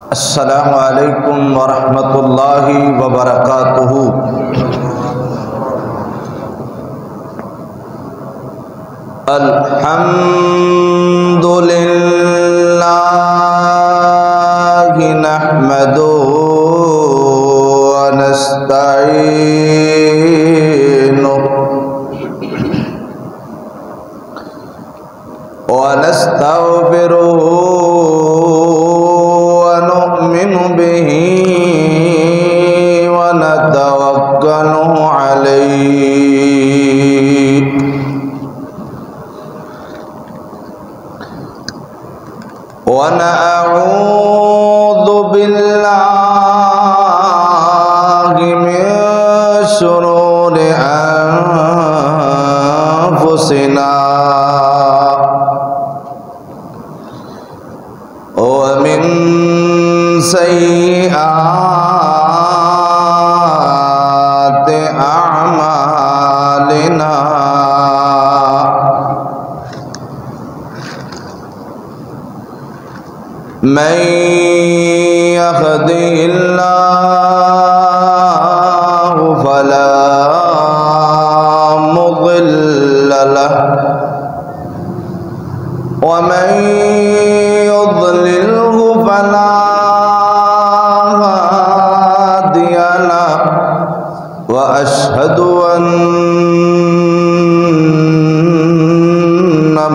السلام علیکم ورحمۃ اللہ وبرکاتہ۔ الحمد للہ نحمدہ ونستعینہ ونستغفرہ ونؤمن به ونتوکل علیہ ونعوذ باللہ من شرور انفسنا ومن سیئات اعمالنا من يهده الله فلا مضل له ومن يضلله فلا هادي له وأشهد أن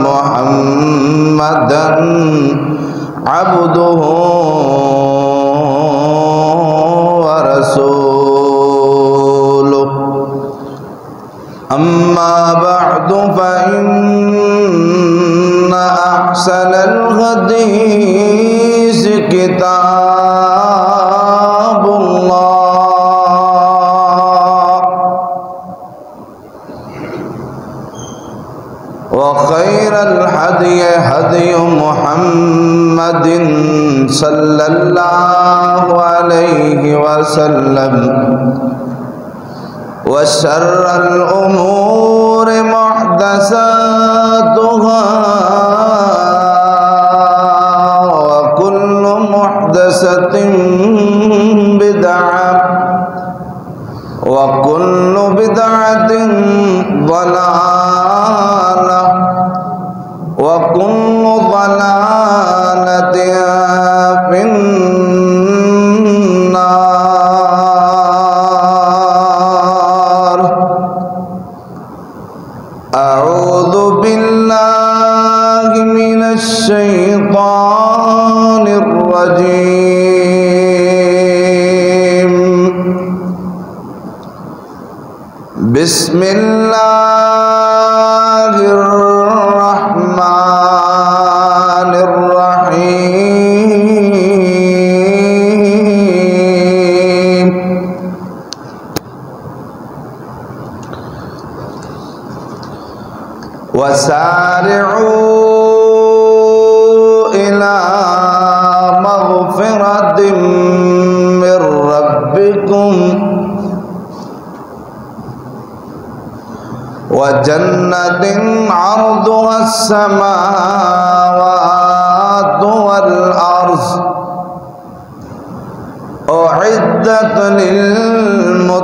محمدا عبده ورسوله أما بعد فإن أحسن الحديث كتاب الله وخير الهدي هدي محمد صلى الله عليه وسلم وشر الأمور محدثاتها وكل محدثة بدعة وكل بدعة ضلالة وكل ضلالة في النار أعوذ بالله من الشيطان الرجيم بسم الله الرحمن الرحيم وسارعوا إلى مغفرة من ربكم وجنة عرضها السماوات والأرض أعدت للمتقين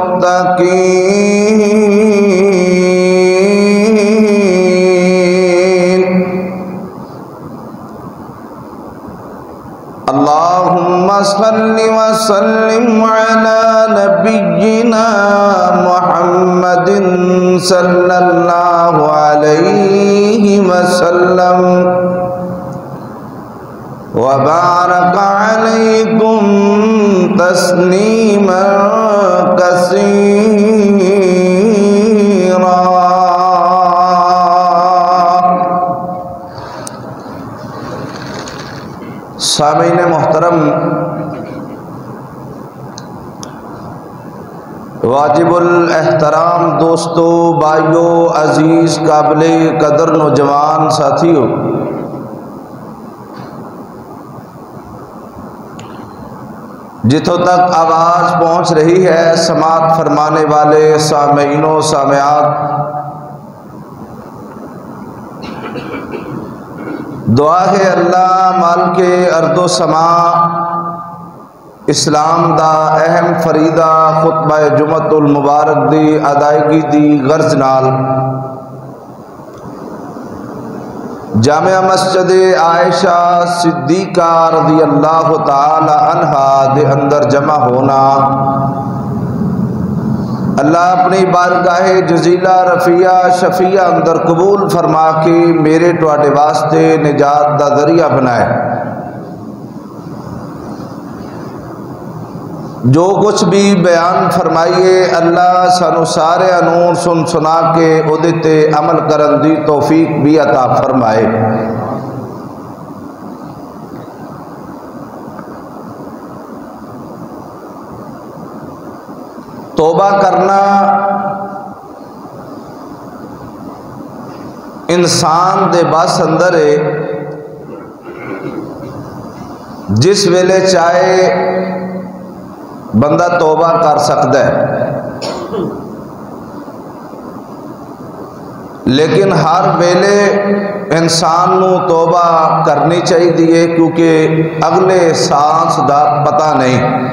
اللهم صل وسلم على نبينا محمد صلى الله عليه وسلم وبارك عليكم تسليما كثيرا سامعین محترم، واجب الاحترام دوستو، بھائیو، عزیز قابل قدر نوجوان ساتھیو، جتوں تک آواز پہنچ رہی ہے سماعت فرمانے والے سامعین و سامعات، دعا ہے اللہ مالک ارض و سما اسلام دا اہم فریدہ خطبہ جمعۃ المبارک دی ادائیگی دی غرض نال جامعہ مسجد عائشہ صدیقہ رضی اللہ تعالی عنہا دے اندر جمع ہونا اللہ اپنی بارگاہ جزیلہ رفیع شفیع اندر قبول فرما کے میرے ٹواٹے واسطے نجات دا ذریعہ بنائے۔ جو کچھ بھی بیان فرمائیے اللہ سانو سارے انور سن سنا کے اودے تے عمل کرن دی توفیق بھی عطا فرمائے۔ توبہ کرنا انسان دے بس اندر ہے، جس ویلے چاہے بندہ توبہ کر سکتا ہے، لیکن ہر ویلے انسان نو توبہ کرنی چاہیے کیونکہ اگلے سانس دا پتہ نہیں۔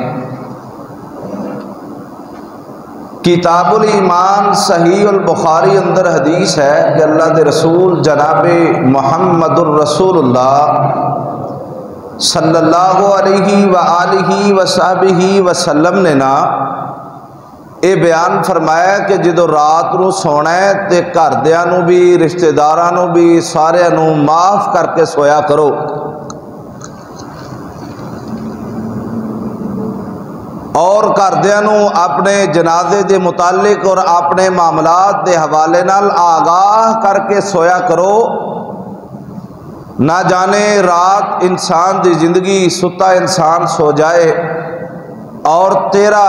کتاب الایمان صحیح البخاری اندر حدیث ہے کہ اللہ دے رسول جناب محمد الرسول اللہ صلی اللہ علیہ وآلہ وصحبہ وسلم نے نا اے بیان فرمایا کہ جدو رات نو سونا ہے تے گھردیاں نو بھی رشتہ داراں نو بھی سارے نو معاف کر کے سویا کرو، اور گھردیاں نو اپنے جنازے دے متعلق اور اپنے معاملات دے حوالے نال آگاہ کر کے سویا کرو۔ نہ جانے رات انسان دی زندگی ستا انسان سو جائے اور تیرا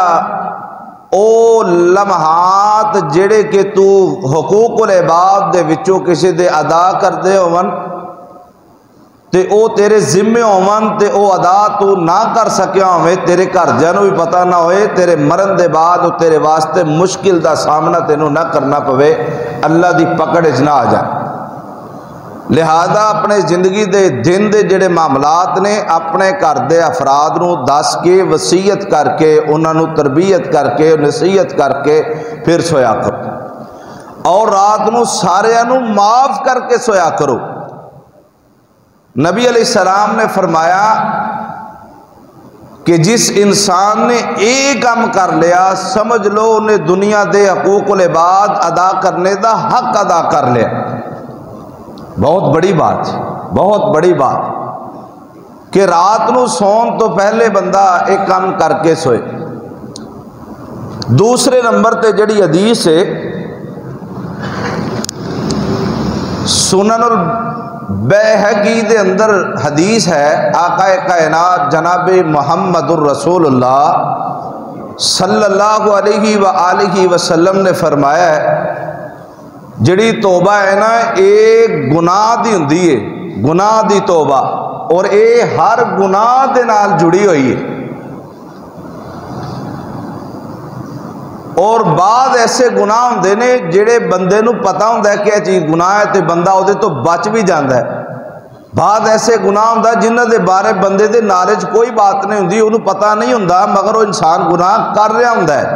او لمحات جڑے کہ تو حقوق العباد دے وچوں کسی دے ادا کر دے ہون تے او تیرے ذمے ہون تے او ادا تو نہ کر سکیا ہوئے، تیرے گھر جانوں بھی پتہ نہ ہوئے، تیرے مرن دے بعد او تیرے واسطے مشکل دا سامنا تینوں نہ کرنا پوے، اللہ دی پکڑ اچ نہ آ جائے۔ لہذا اپنے زندگی دے دن دے جڑے معاملات نے اپنے گھر دے افراد نو دس کے وصیت کر کے انہاں نو تربیت کر کے نصیحت کر کے پھر سویا کرو، اور رات نو سارے نو معاف کر کے سویا کرو۔ نبی علیہ السلام نے فرمایا کہ جس انسان نے ایک کام کر لیا سمجھ لو انہیں دنیا دے حقوق العباد ادا کرنے دا حق ادا کر لیا۔ بہت بڑی بات، بہت بڑی بات کہ رات نو سون تو پہلے بندہ ایک کام کر کے سوئے۔ دوسرے نمبر تے جڑی حدیث ہے سنن البیہقی دے اندر حدیث ہے، آقا کائنات جناب محمد الرسول اللہ صلی اللہ علیہ وآلہ وسلم نے فرمایا ہے جڑی توبہ ہے نا ایک گناہ دی ہوندی ہے، گناہ دی توبہ، اور اے ہر گناہ دے نال جڑی ہوئی ہے، اور بعد ایسے گناہ ہوندے نے جڑے بندے نو پتہ ہوندا ہے کہ یہ چیز گناہ ہے تے بندہ او دے تو بچ بھی جاندا ہے، بعد ایسے گناہ ہوندا جنہاں دے بارے بندے دے نالج کوئی بات نہیں ہوندی، انہوں پتہ نہیں ہوندا مگر وہ انسان گناہ کر رہا ہوندا ہے۔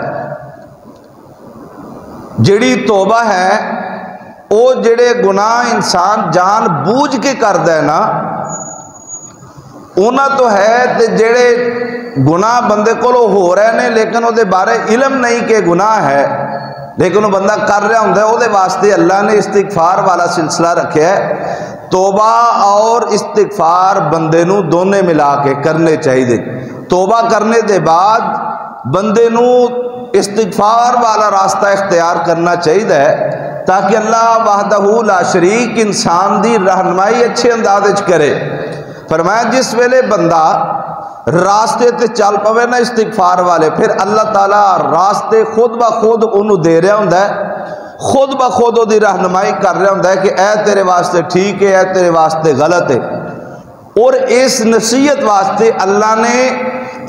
جڑی توبہ ہے او جڑے گناہ انسان جان بوجھ کے کردا ہے نا اونا تو ہے تے جڑے گناہ بندے کو ہو رہے نے لیکن او دے بارے علم نہیں کہ گناہ ہے لیکن وہ بندہ کر رہا ہوندا ہے، او دے واسطے اللہ نے استغفار والا سلسلہ رکھا ہے۔ توبہ اور استغفار بندے نو دونے ملا کے کرنے چاہیے۔ توبہ کرنے دے بعد بندے نو استغفار والا راستہ اختیار کرنا چاہیے تاکہ اللہ وحدہ لا شریک انسان دی رہنمائی اچھے انداز کرے۔ فرمایا جس ویلے بندہ راستے تے چل پوے نا استغفار والے پھر اللہ تعالیٰ راستے خود بخود انہوں دے رہا ہوں خود بخود دی رہنمائی کر رہا ہوں کہ اے تیرے واسطے ٹھیک ہے اے تیرے واسطے غلط ہے، اور اس نصیحت واسطے اللہ نے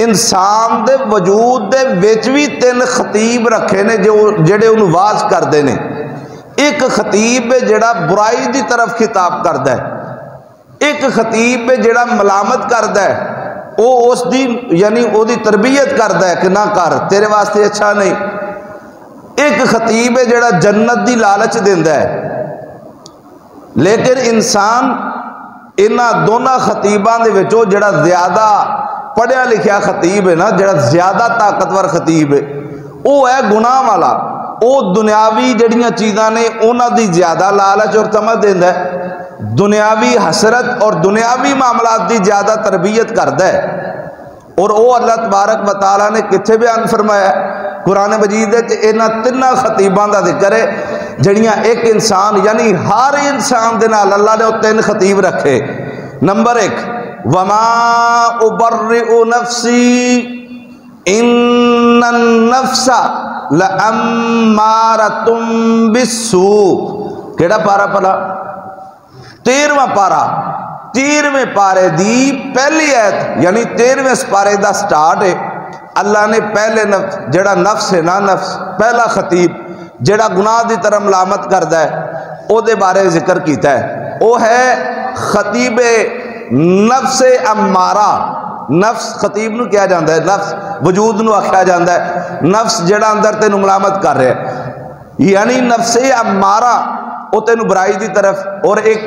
انسان دے وجود دے وچ بھی 3 خطیب رکھے نے جڑے انہوں واز کر دے نے۔ ایک خطیب جڑا برائی دی طرف خطاب کردا ہے، ایک خطیب جڑا ملامت کردا ہے، وہ اس دی یعنی وہ دی تربیت کرتا ہے کہ نہ کر، تیرے واسطے اچھا نہیں۔ ایک خطیب ہے جڑا جنت دی لالچ دیندا ہے، لیکن انسان انہاں دونوں خطیباں دے وچوں جڑا زیادہ پڑھیا لکھیا خطیب ہے نا، جڑا زیادہ طاقتور خطیب ہے، وہ ہے گناہ والا۔ وہ دنیاوی جڑیاں چیزاں نے انہاں دی زیادہ لالچ اور تمہ دیندا ہے، دنیاوی حسرت اور دنیاوی معاملات دی زیادہ تربیت کردا ہے۔ اور وہ اللہ تبارک و تعالیٰ نے کتھے بیان فرمایا ہے قرآن مجید ہے کہ انہاں تنہ خطیباں دا ذکر ہے جڑیاں ایک انسان یعنی ہر انسان دے نال اللہ نے وہ 3 خطیب رکھے۔ نمبر 1، وما ابرئ نفسی ان النفس لامارۃ بالسوء۔ کیڑا پارا پلا؟ 13واں پارا، 13ویں پارے دی پہلی آیت یعنی 13ویں سپارے دا سٹارٹ ہے۔ اللہ نے پہلے نفس جڑا نفس ہے نا، نفس پہلا خطیب جڑا گناہ دی طرح ملامت کردا ہے او دے بارے ذکر کیتا ہے، وہ ہے خطیب نفس امارہ۔ نفس خطیب نو کیا جاندہ ہے، نفس وجود نو آکھیا جاندہ ہے، نفس جڑا اندر تینو ملامت کر رہے ہیں، یعنی نفس امارہ وہ تینو برائی دی طرف۔ اور ایک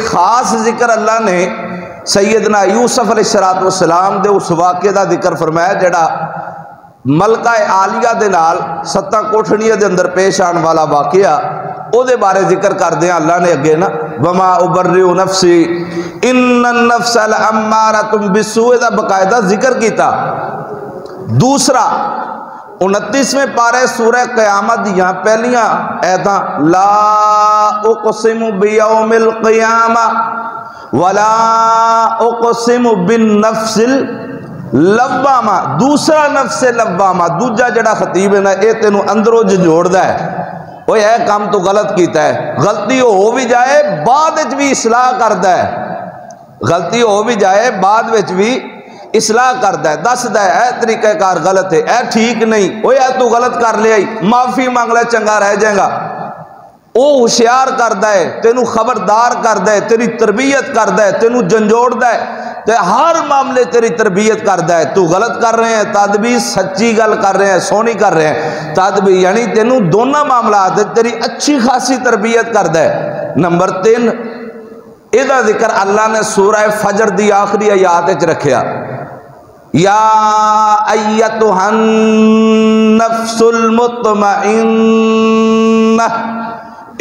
خاص ذکر اللہ نے سیدنا یوسف علیہ السلام دے اس واقعے دا ذکر فرمایا جڑا ملکہ عالیہ دے نال 7 کوٹھڑیاں دے اندر پیش آن والا واقعہ، او دے بارے ذکر کر دیا اللہ نے اگے نا، وما ابرئ نفسی ان النفس لامارۃ بالسوء دا باقاعدہ ذکر کیتا۔ دوسرا 29ویں پارے سورہ قیامت یہاں پہلیاں ایتاں، لا اقسم بیوم القیامہ ولا اقسم بالنفس اللوامہ۔ دوسرا نفس لوامہ، دوجا جڑا خطیب ہے نا، اے تینو اندروں جھوڑدا ہے، وہ یہ کام تو غلط کیتا ہے، غلطی ہو بھی جائے بعد وچ بھی اصلاح کردا ہے، غلطی ہو بھی جائے بعد وچ بھی اصلاح کردا ہے، دسدا ہے اے طریقہ کار غلط ہے، اے ٹھیک نہیں، وہ تو غلط کر لیا، معافی مانگ لے چنگا رہ جائے گا۔ وہ ہوشیار کردا ہے، تینو خبردار کردا ہے، تیری تربیت کردا ہے، تینو جنجوڑدا ہے، تے ہر معاملے تیری تربیت کردا ہے۔ تو غلط کر رہے ہیں تد بھی سچی گل کر رہے ہیں، سونی کر رہے ہیں تد بھی، یعنی تینو دونوں معاملات تیری اچھی خاصی تربیت کردا ہے۔ نمبر 3 ادا ذکر اللہ نے سورہ فجر دی آخری آیات وچ رکھیا، یا ایتھا النفس المطمئنہ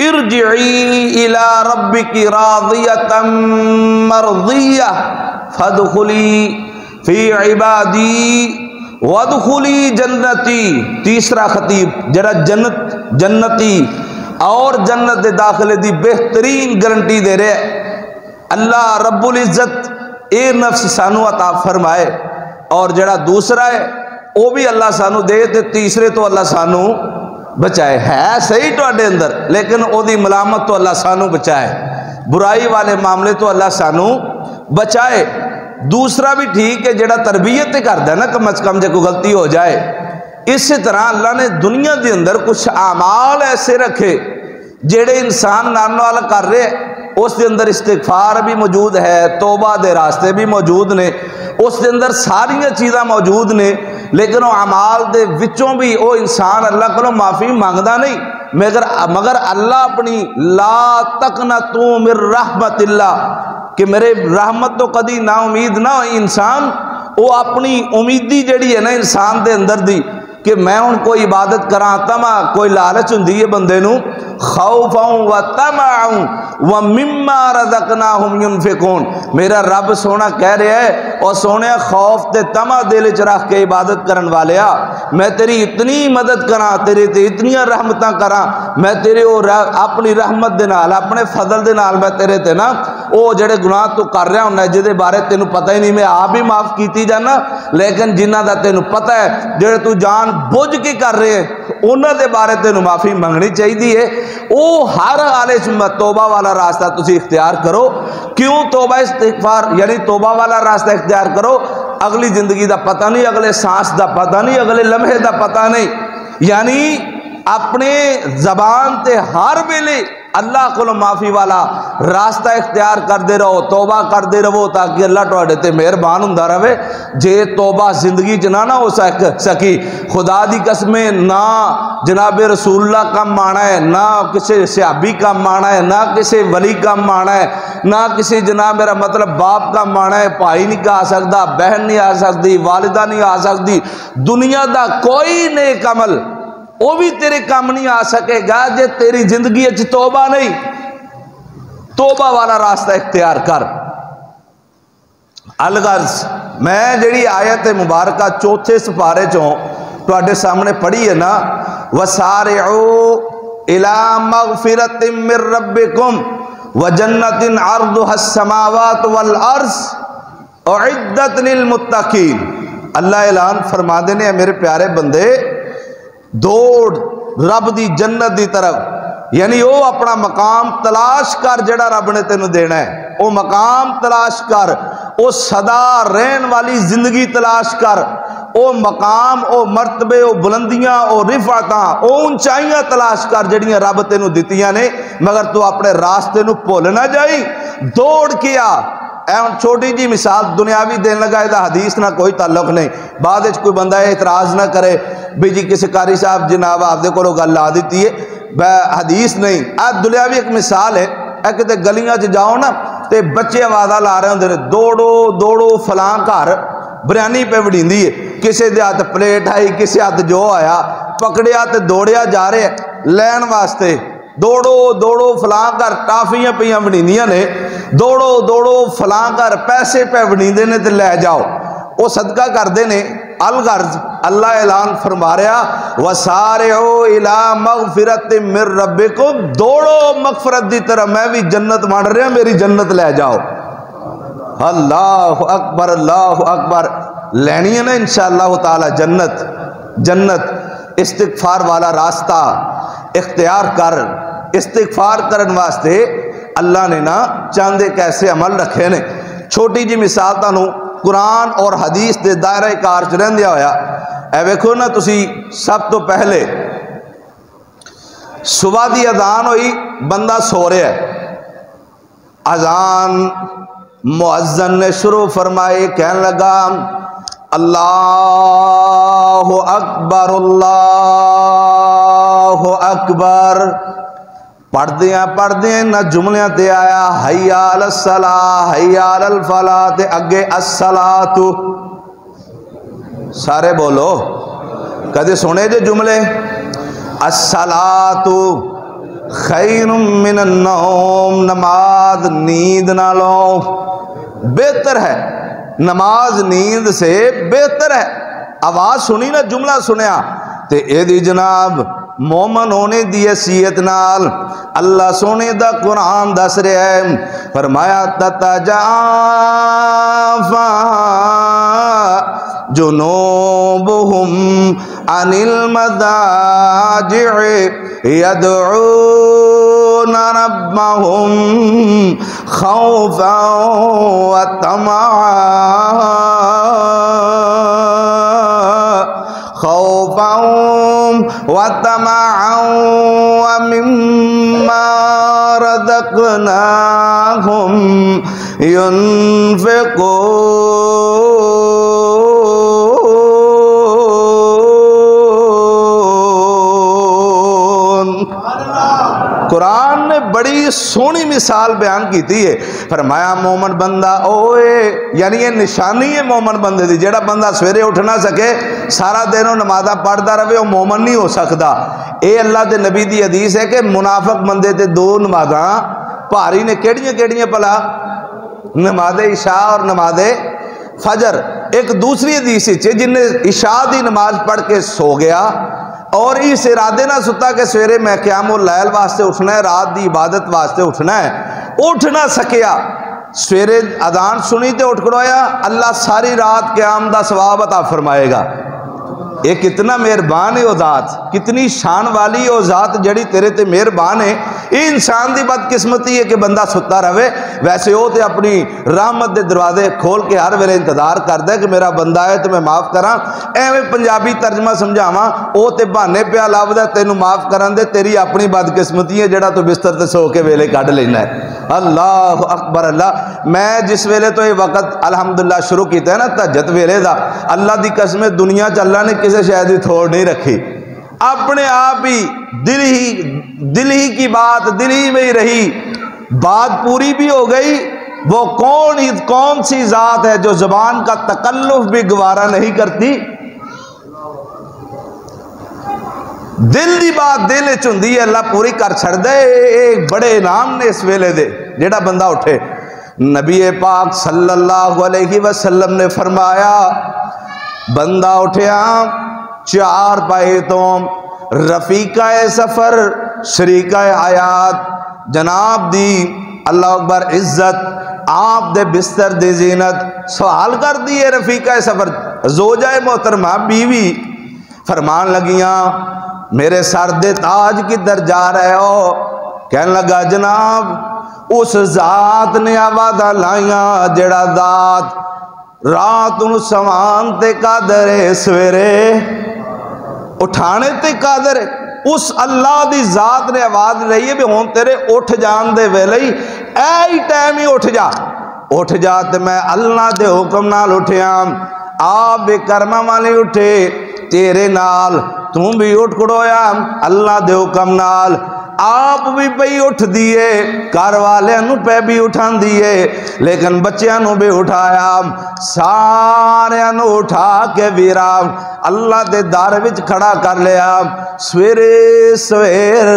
ارجعی الی ربک راضیۃ مرضیہ فادخلی فی عبادی وادخلی جنتی۔ تیسرا خطیب جڑا جنتی اور جنت دے داخلے دی بہترین گارنٹی دے رہے ہیں، اللہ رب العزت اے نفس سانو عطا فرمائے، اور جڑا دوسرا ہے وہ بھی اللہ سانو دے، تے تیسرے تو اللہ سانو بچائے۔ ہے صحیح تواڈے اندر، لیکن او دی ملامت تو اللہ سانو بچائے، برائی والے معاملے تو اللہ سانو بچائے۔ دوسرا بھی ٹھیک ہے جڑا تربیت کردا ہے نا، کم از کم جے کوئی غلطی ہو جائے۔ اسی طرح اللہ نے دنیا دے اندر کچھ اعمال ایسے رکھے جڑے انسان نال نال کر رہے، اس دے اندر استغفار بھی موجود ہے، توبہ دے راستے بھی موجود نے، اس دے اندر ساری چیزاں موجود نے، لیکن وہ اعمال دے وچوں بھی وہ انسان اللہ کو معافی مانگدا نہیں، مگر اللہ اپنی لا تقنطوا من رحمت اللہ، کہ میرے رحمت تو کدی نا امید نہ ہوئی انسان، وہ اپنی امیدی جڑی ہے نا انسان دے اندر دی کہ میں ان کو عبادت کراں، تما کوئی لالچ ہوندی ہے بندے نو، خوفا و طمعا و مما رزقناہم ينفقون۔ میرا رب سونا کہہ رہا ہے، اور سونے خوف تے طمع دل وچ رکھ کے عبادت کرن والیا، میں تیری اتنی مدد کراں، تیرے تے اتنی رحمتاں کراں، میں تیرے اپنی رحمت دے نال، اپنے فضل دے نال میں تیرے تے نا او جڑے گناہ تو کر رہا ہوں جدے بارے تینوں پتہ ہی نہیں، میں آپ ہی معاف کیتی جانا، لیکن جنہ دا تینوں پتہ ہے جڑے تو جان بوجھ کے کر رہے ہیں انہاں دے بارے تینوں معافی منگنی چاہیے ہے۔ او ہر حالے وچ توبہ والا راستہ تسی اختیار کرو۔ کیوں توبہ استغفار یعنی توبہ والا راستہ اختیار کرو؟ اگلی زندگی دا پتہ نہیں، اگلے سانس دا پتہ نہیں، اگلے لمحے دا پتہ نہیں، یعنی اپنے زبان تے ہر ویلے اللہ کو معافی والا راستہ اختیار کرتے رہو، توبہ کرتے رہو تاکہ اللہ تواڈے تے مہربان ہوندا رہے۔ جے توبہ زندگی چ نہ ہو سکی، خدا دی قسمیں نہ جناب رسول اللہ کم آنا ہے، نہ کسی صحابی کم آنا ہے، نہ کسی ولی کم آنا ہے، نہ کسی جناب میرا مطلب باپ کم آنا ہے، بھائی نہیں آ سکتا، بہن نہیں آ سکتی، والدہ نہیں آ سکتی، دنیا دا کوئی نیک عمل وہ بھی تیرے کام نہیں آ سکے گا جے تیری زندگی اچھ توبہ نہیں۔ توبہ والا راستہ اختیار کر۔ الغرض میں جڑی آیت مبارکہ چوتھے سپارے چوں تواڈے سامنے پڑھی ہے نا، وَسَارِعُوا إِلَىٰ مَغْفِرَةٍ مِّن رَبِّكُمْ وَجَنَّةٍ عَرْضُهَا السَّمَاوَاتُ وَالْأَرْضُ أُعِدَّتْ لِلْمُتَّقِينَ۔ اللہ اعلان فرما دینے ہیں میرے پیارے بندے، دوڑ رب دی جنت دی طرف، یعنی وہ اپنا مقام تلاش کر جڑا رب نے تینوں دینا ہے، وہ مقام تلاش کر، وہ صدا رہن والی زندگی تلاش کر، وہ مقام، وہ مرتبے، وہ بلندیاں، وہ رفعتاں، وہ اونچائیاں تلاش کر جڑیاں رب تینوں دتیاں نے، مگر تو اپنے راستے نو بھول نہ جائی، دوڑ کیا۔ چھوٹی جی مثال دنیاوی دین لگا، یہ حدیث نہ کوئی تعلق نہیں، بعد وچ کوئی بندہ اعتراض نہ کرے بھی جی کسی قاری صاحب جناب آپ دے کولوں گل لا دیتی ہے، حدیث نہیں، دنیاوی ایک مثال ہے۔ کتے گلیاں چ جاؤ نا تے بچے آوازاں لا رہے ہوندے نے، دوڑو دوڑو فلاں گھر بریانی پہ وڈیندی ہے، کسی دے ہاتھ پلیٹ آئی، کسی ہاتھ جو آیا پکڑیا تے دوڑیا جا رہے لین واسطے، دوڑو دوڑو فلاں گھر ٹافیاں پیاں وڈیندیاں نے، دوڑو دوڑو فلاں گھر پیسے پہ وڈیندے نے تے لے جاؤ، وہ صدقہ کردے نے۔ الغرض اللہ اعلان فرما رہا وَسَارِعُوا إِلَىٰ مَغْفِرَةٍ مِّن رَبِّكُمْ، دوڑو مغفرت دی طرح، میں بھی جنت مان رہا میری جنت لے جاؤ۔ اللہ اکبر اللہ اکبر، لینی ہے نا انشاءاللہ تعالی جنت۔ جنت استغفار والا راستہ اختیار کر، استغفار کرن واسطے اللہ نے نا چاندے کیسے عمل رکھے نے۔ چھوٹی جی مثال تانوں قرآن اور حدیث دے دائرہ کار چ رہندیا ہویا، اے ویکھو نا تسی، سب تو پہلے صبح دی اذان ہوئی، بندہ سو رہا ہے، اذان مؤذن نے شروع فرمائی، کہنے لگا اللہ اکبر اللہ اکبر، پڑھ دیاں نہ جملیاں تے آیا حی علی الصلاۃ حی علی الفلاح تے اگے الصلاۃ، سارے بولو، کدے سنے جے جملے؟ الصلاۃ خیر من النوم، نماز نیند نالوں بہتر ہے، نماز نیند سے بہتر ہے۔ آواز سنی نا، جملہ سنیا تے اے دی جناب مومن ہونے دی حیثیت نال اللہ سونے دا قرآن دس رہا ہے، فرمایا تتجافا جنوبہم عن المضاجع يدعون ربهم خوفا وطمعا خوفا وطمعا ومما رزقناهم ينفقون۔ قرآن نے بڑی سونی مثال بیان کی تھی ہے، فرمایا مومن بندہ اوئے، یعنی یہ نشانی ہے مومن بندے دی، جیڑا بندہ سویرے اٹھ نہ سکے سارا دن وہ نمازاں پڑھتا رہے وہ مومن نہیں ہو سکتا۔ اے اللہ دے نبی دی حدیث ہے کہ منافق بندے تے دو نمازاں بھاری نے، کیڑیاں کیڑیاں پلا؟ نماز عشاء اور نماز فجر۔ ایک دوسری حدیث ہے جن نے عشاء دی نماز پڑھ کے سو گیا اور اس ارادے نہ ستا کہ سویرے میں قیام اللیل واسطے اٹھنا ہے، رات دی عبادت واسطے اٹھنا ہے، اٹھ نہ سکیا، سویرے اذان سنی تے اٹھ کھڑویا، اللہ ساری رات قیام دا ثواب عطا فرمائے گا۔ یہ کتنا مہربان ہے وہ ذات، کتنی شان والی وہ ذات جڑی تیرے تے مہربان ہے۔ یہ انسان دی بدقسمتی ہے کہ بندہ ستا رہے، ویسے وہ تے اپنی رحمت دے دروازے کھول کے ہر ویلے انتظار کردا ہے کہ میرا بندہ ہے تو میں معاف کراں۔ ایویں پنجابی ترجمہ سمجھاواں، وہ تے بہانے پیا لبدا تینوں معاف کرن دے، تیری اپنی بدقسمتی ہے جڑا تو بستر تے سو کے ویلے کڈ لینا ہے۔ اللہ اکبر اللہ۔ میں جس ویلے تو یہ وقت الحمدللہ شروع کیتا ہے نا تہجد ویلے دا، اللہ دی قسم دنیا چ اللہ نے کسی شاید ہی تھوڑ نہیں رکھی، اپنے آپ ہی دل ہی کی بات دل ہی میں ہی رہی، بات پوری بھی ہو گئی۔ وہ کون سی ذات ہے جو زبان کا تکلف بھی گوارا نہیں کرتی؟ دل دی بات دل چندی ہے، اللہ پوری کر چھڑ دے۔ ایک بڑے انعام نے اس ویلے دے جیڑا بندہ اٹھے۔ نبی پاک صلی اللہ علیہ وسلم نے فرمایا بندہ اٹھیا چار پائے تو رفیقہ سفر شریکہ حیات جناب دی اللہ اکبر عزت آپ دے بستر دی زینت سوال کر دیئے رفیقہ سفر زوجہ محترمہ بیوی فرمان لگیاں میرے سر دے تاج کی در جا رہے ہو؟ کہنے لگا جناب اس ذات نے آوازہ لائیاں جڑا ذات رات ان سوان تے قادر سویرے اٹھانے تے قادر، اس اللہ دی ذات نے آواز لئی ہے بھی ہون تیرے اٹھ جان دے ویلئی اے ٹائم ہی اٹھ جا تے میں اللہ دے حکم نال اٹھیا۔ آپ بے کرمہ والے اٹھے تیرے نال تم بھی اٹھ کھڑویا اللہ دے حکم نال، آپ بھی پئی اٹھ دیئے کار والے انہوں پہ بھی اٹھان دیئے لیکن بچیاں انہوں بھی اٹھایا، سارے انہوں اٹھا کے ویرام اللہ دے دار وچ کھڑا کر لیا۔ سویرے سویر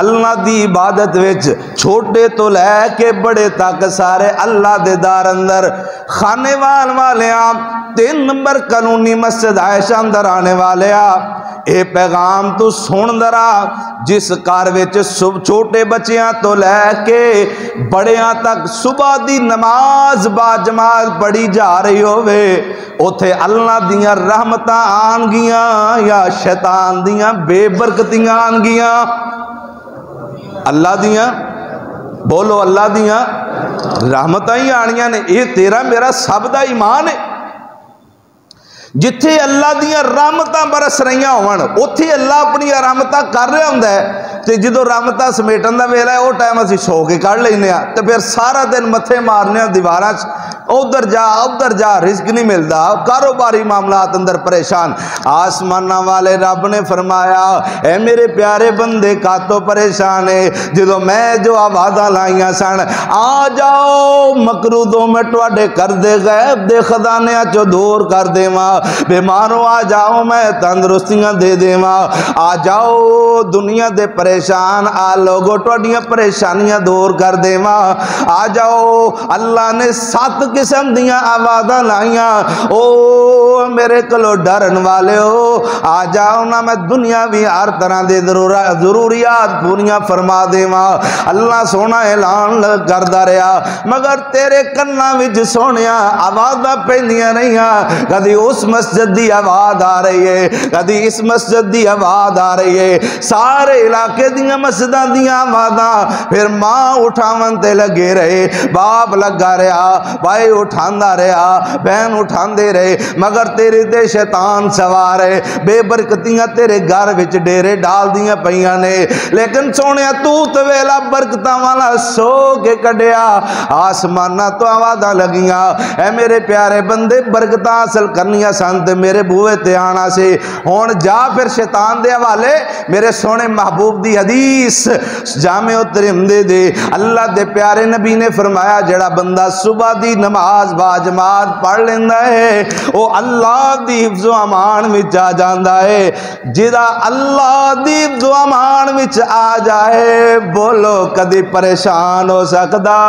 اللہ دی عبادت وچ چھوٹے تو لے کے بڑے تک سارے اللہ دے دار اندر خانے والے آپ 3 نمبر قانونی مسجد عائشہ اندر آنے والے آپ اے پیغام تو سن درا جس کار وچ چھوٹے بچیاں تو لے کے بڑیاں تک صبح دی نماز با جماعت پڑھی جا رہی ہوئے اوتھے اللہ دیاں رحمتاں آن گیاں یا شیطان دیاں بے برکتیاں آن گیاں؟ اللہ دیاں بولو اللہ دیاں رحمتاں ہی آنیاں نے۔ یہ تیرا میرا سب دا ایمان ہے، جتھے اللہ دیاں رحمتاں برس رہیاں ہوਣ اوتھے اللہ اپنی رحمتاں کر رہا ہوندا ہے تے جدوں رحمتاں سمیٹن دا ویلا ہے او ٹائم اسی سو کے کڈ لینے آ تے پھر سارا دن متھے مارنے دیواراں ادھر جا رزق نہیں ملدا، کاروباری معاملات اندر پریشان۔ آسماناں والے رب نے فرمایا اے میرے پیارے بندے کا تو پریشان ہے جدوں میں جو آوازاں لائیاں سن آ جاؤ مقروضوں میں ٹواڈے کر دے غیب دے خزانیاں چوں دور کر دیواں، بیماروں آ جاؤ میں تندرستیاں دے دیواں، آ جاؤ دنیا دے پریشان آ لوگو ٹواڈیاں پریشانیاں دور کر دیواں، آ جاؤ اللہ نے 7 قسم دیاں آوازاں لائیاں او میرے کلو ڈرن والے ہو آ جاؤ نا میں دنیا بھی ہر طرح دے ضروریات پوریاں فرما دیواں۔ اللہ سونا اعلان کردا رہیا مگر تیرے کنا وچ سونیا آوازاں پیندیاں رہیاں، کدی اس مسجد دی آواز آ رہی ہے کدی اس مسجد دی آواز آ رہی ہے، سارے علاقے دیاں مسجداں دیاں آوازاں، پھر ماں اٹھاون تے لگے رہے باپ لگا رہا بھائی اٹھاندا رہا بہن اٹھاندے رہے مگر تیرے تے شیطان سوار ہے، بے برکتیاں تیرے گھر وچ ڈیرے ڈال دیاں پیاں نے، لیکن سونیا تو ویلا برکتاں والا سو کے کڈیا آسماناں تو آوازاں لگیاں اے میرے پیارے بندے برکتاں حاصل کرنیاں سن تے میرے بوئے تے آنا سے ہون جا پھر شیطان دے حوالے میرے سونے محبوب دی حدیث جامع ترمذی دے اللہ دے پیارے نبی نے فرمایا جڑا بندہ صبح دی نماز با جماعت پڑھ لیندا ہے او اللہ دی حفظ و امان وچ آ جاندا ہے، جدا اللہ دی حفظ و امان وچ آ جائے بولو کدی پریشان ہو سکدا؟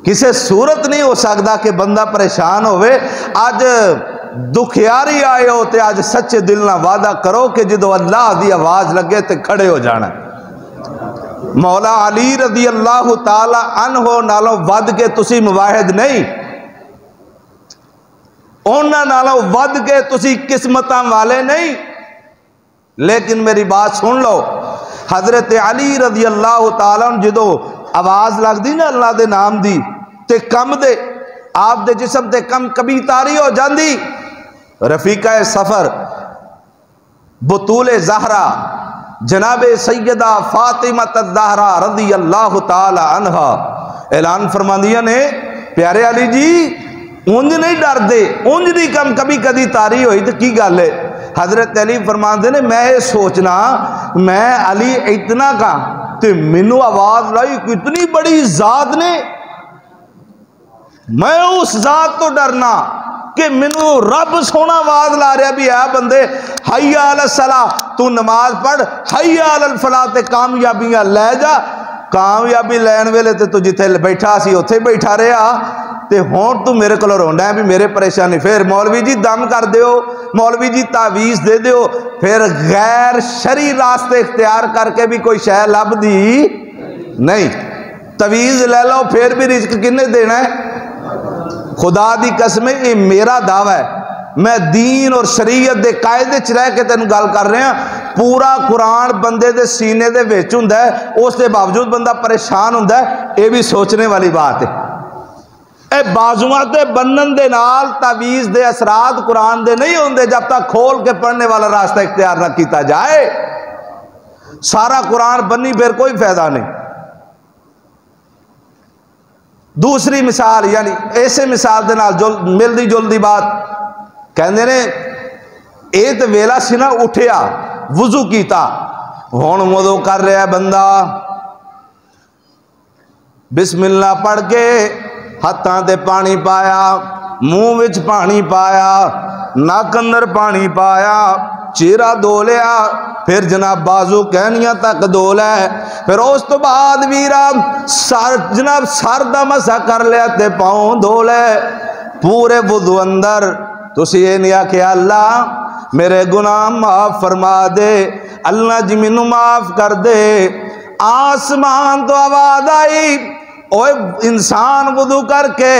کسے صورت نہیں ہو سکتا کہ بندہ پریشان ہوئے۔ آج دکھیاری آئے ہوتے آج سچے دل نہ وعدہ کرو کہ جدو اللہ دی آواز لگے تے کھڑے ہو جانا۔ مولا علی رضی اللہ تعالی عنہ نالوں ود کے تسی مواحد نہیں، انہاں نالوں ود کے تسی قسمتاں والے نہیں۔ لیکن میری بات سن لو، حضرت علی رضی اللہ تعالیٰ عنہ جدو آواز لگ دی نا اللہ دے نام دی تے کم دے آپ دے جسم تے کم کبھی تاری ہو جاندی، رفیقہ سفر بطول زہرا جناب سیدہ فاطمہ الزہرا رضی اللہ تعالی عنہ اعلان فرماندیاں نے، پیارے علی جی اونج نہیں ڈر دے، اونج نہیں کم کبھی کدی تاری ہوئی تو کی گل ہے؟ حضرت علی فرماندے نے میں یہ سوچنا میں علی اتنا کا تے منو آواز لائی کتنی بڑی ذات نے، میں اس ذات تو ڈرنا کہ منو رب سونا آواز لا رہا بھی ہے بندے حی علی الصلاۃ، تو نماز پڑھ حی علی الفلاح تے کامیابیاں لے جا۔ کامیابی لین ویلے تے تو جتھے بیٹھا سی اتھے بیٹھا رہا تے ہون تو میرے کو روندا ہے بھی میرے پریشانی، پھر مولوی جی دم کر دیو، مولوی جی تعویز دے دیو، پھر غیر شرعی راستے اختیار کر کے بھی کوئی شے لب دی نہیں، تعویز لے لو پھر بھی رزق کنے دینا ہے؟ خدا دی قسم یہ میرا دعویٰ ہے، میں دین اور شریعت دے قاعدے چ رہ کے تینوں گل کر رہا ہوں، پورا قرآن بندے دے سینے دے وچ ہوندا ہے، اس دے باوجود بندہ پریشان ہوندا ہے، یہ بھی سوچنے والی بات ہے۔ اے بازوਆਂ تے بنن دے نال تعویذ دے اثرات قرآن دے نہیں ہوندے جب تک کھول کے پڑھنے والا راستہ اختیار نہ کیتا جائے، سارا قرآن بنی پھر کوئی فائدہ نہیں۔ دوسری مثال یعنی ایسے مثال دے نال ملدی جلدی بات کہندے نے اے تے ویلا سی نا اٹھیا وضو کیتا، ہن وضو کر رہا ہے بندہ، بسم اللہ پڑھ کے ہتھاں تے پانی پایا، منہ وچ پانی پایا، نک اندر پانی پایا، چہرہ دھو لیا، پھر جناب بازو کہنیاں تک دھو لے، پھر اس تو بعد ویرا جناب سر دا مسح کر لیا تے پاؤں دھو لے، پورے وضو اندر تسی یہ نہیں آکھیا اللہ میرے گناہ معاف فرما دے، اللہ جی مینوں معاف کر دے، آسمان تو آواز آئی، اوے انسان وضو کر کے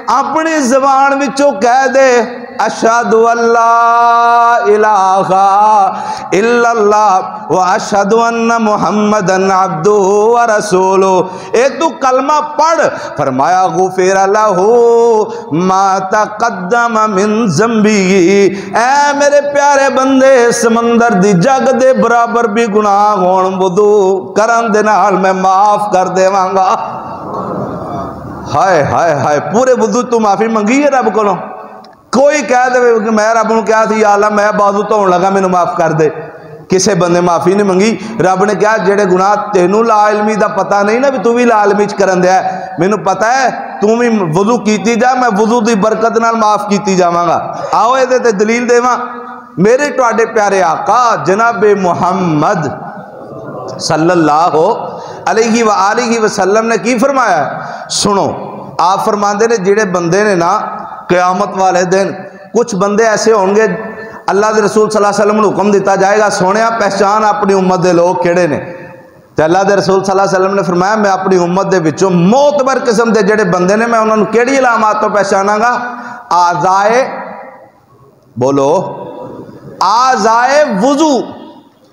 اپنی زبان وچوں کہہ دے اشہد اللہ الہ الا اللہ و اشہد ان محمدن عبدہ و رسولہ، اے تو کلمہ پڑھ، فرمایا غفر لہ ما تقدم من ذنبہ، اے میرے پیارے بندے سمندر دی جگ دے برابر بھی گناہ ہون وضو کرن دے نال میں معاف کر دیواں گا۔ ہائے ہائے ہائے، پورے وضو تو معافی منگی ہے رب کو؟ کوئی کہہ دے کہ میں رب نو کہا تھی یا اللہ میں بازو تو لگا میں معاف کر دے، کسے بندے معافی نہیں منگی۔ رب نے کہا جڑے گناہ تینوں لا علمی دا پتہ نہیں نا بھی تو بھی لا علمی کرن دیا ہے، مینوں پتہ ہے تو بھی وضو کیتی جا، میں وضو دی برکت نال معاف کیتی جاواں گا۔ آؤ اے تے دلیل دیواں، میرے تواڈے پیارے آقا جناب محمد صلی اللہ علیہ وآلہ وسلم نے کی فرمایا ہے؟ سنو، آپ فرماندے نے جڑے بندے نے نا قیامت والے دن کچھ بندے ایسے ہوں گے، اللہ دے رسول صلی اللہ علیہ وسلم نے حکم دیتا جائے گا سونیا پہچان اپنی امت دے لوگ کیڑے نے، تو اللہ دے رسول صلی اللہ علیہ وسلم نے فرمایا میں اپنی امت دے وچوں معتبر قسم دے جڑے بندے نے میں انہوں نے کیڑی علامات تو پہچانا گا؟ آزائے بولو آزائے وضو،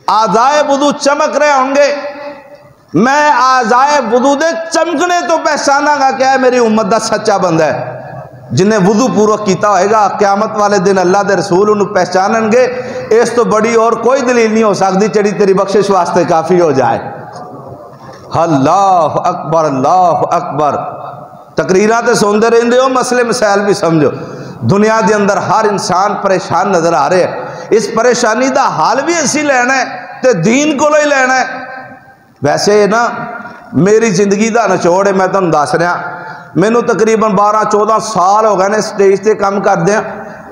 آزائے وضو چمک رہے ہوں گے، میں آزائے وضو دے چمکنے تو پہچانا گا کہ ہے میری امت دا سچا بندہ ہے، جنہیں وضو پورا کیتا ہوئے گا قیامت والے دن اللہ دے رسول انہوں پہچانن گے۔ اس تو بڑی اور کوئی دلیل نہیں ہو سکتی چڑی تیری بخشش واسطے کافی ہو جائے۔ اللہ اکبر اللہ اکبر، تقریرات تے سوندے رہندے ہو، مسئلے مسائل بھی سمجھو۔ دنیا دے اندر ہر انسان پریشان نظر آ رہے ہیں، اس پریشانی دا حال بھی اسی لینا ہے تے دین کو ہی لینا ہے۔ ویسے نا میری زندگی دا نچوڑ ہے، میں تمہیں دس رہا، مینوں تقریباً 12-14 سال ہو گئے نے سٹیج تے کام کردیا،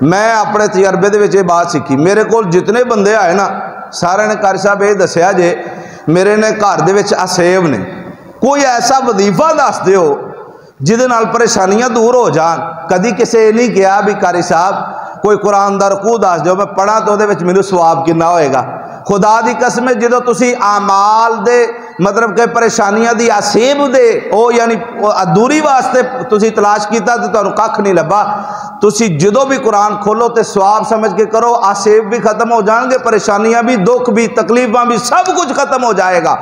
میں اپنے تجربے دے وچ یہ بات سیکھی۔ میرے کول جتنے بندے آئے نا سارے نے قاری صاحب یہ دسیا جے میرے نے گھر دے وچ اسیب نے، کوئی ایسا وظیفہ دس دیو جہدے نال پریشانیاں دور ہو جان۔ کدی کسے یہ نہیں کہا بھی قاری صاحب کوئی قرآن دا رکوع دس دیو میں پڑھا تو دے وچ میرے ثواب کنا ہوئے گا۔ خدا دی قسم جدو تسی اعمال دے مطلب کہ پریشانیاں دی آسیب دے او یعنی دوری واسطے تسی تلاش کیتا تے تانوں ککھ نہیں لبا. تسی جدوں بھی قرآن کھولو تے ثواب سمجھ کے کرو، آسیب بھی ختم ہو جان گے، پریشانیاں بھی، دکھ بھی، تکلیفاں بھی، سب کچھ ختم ہو جائے گا.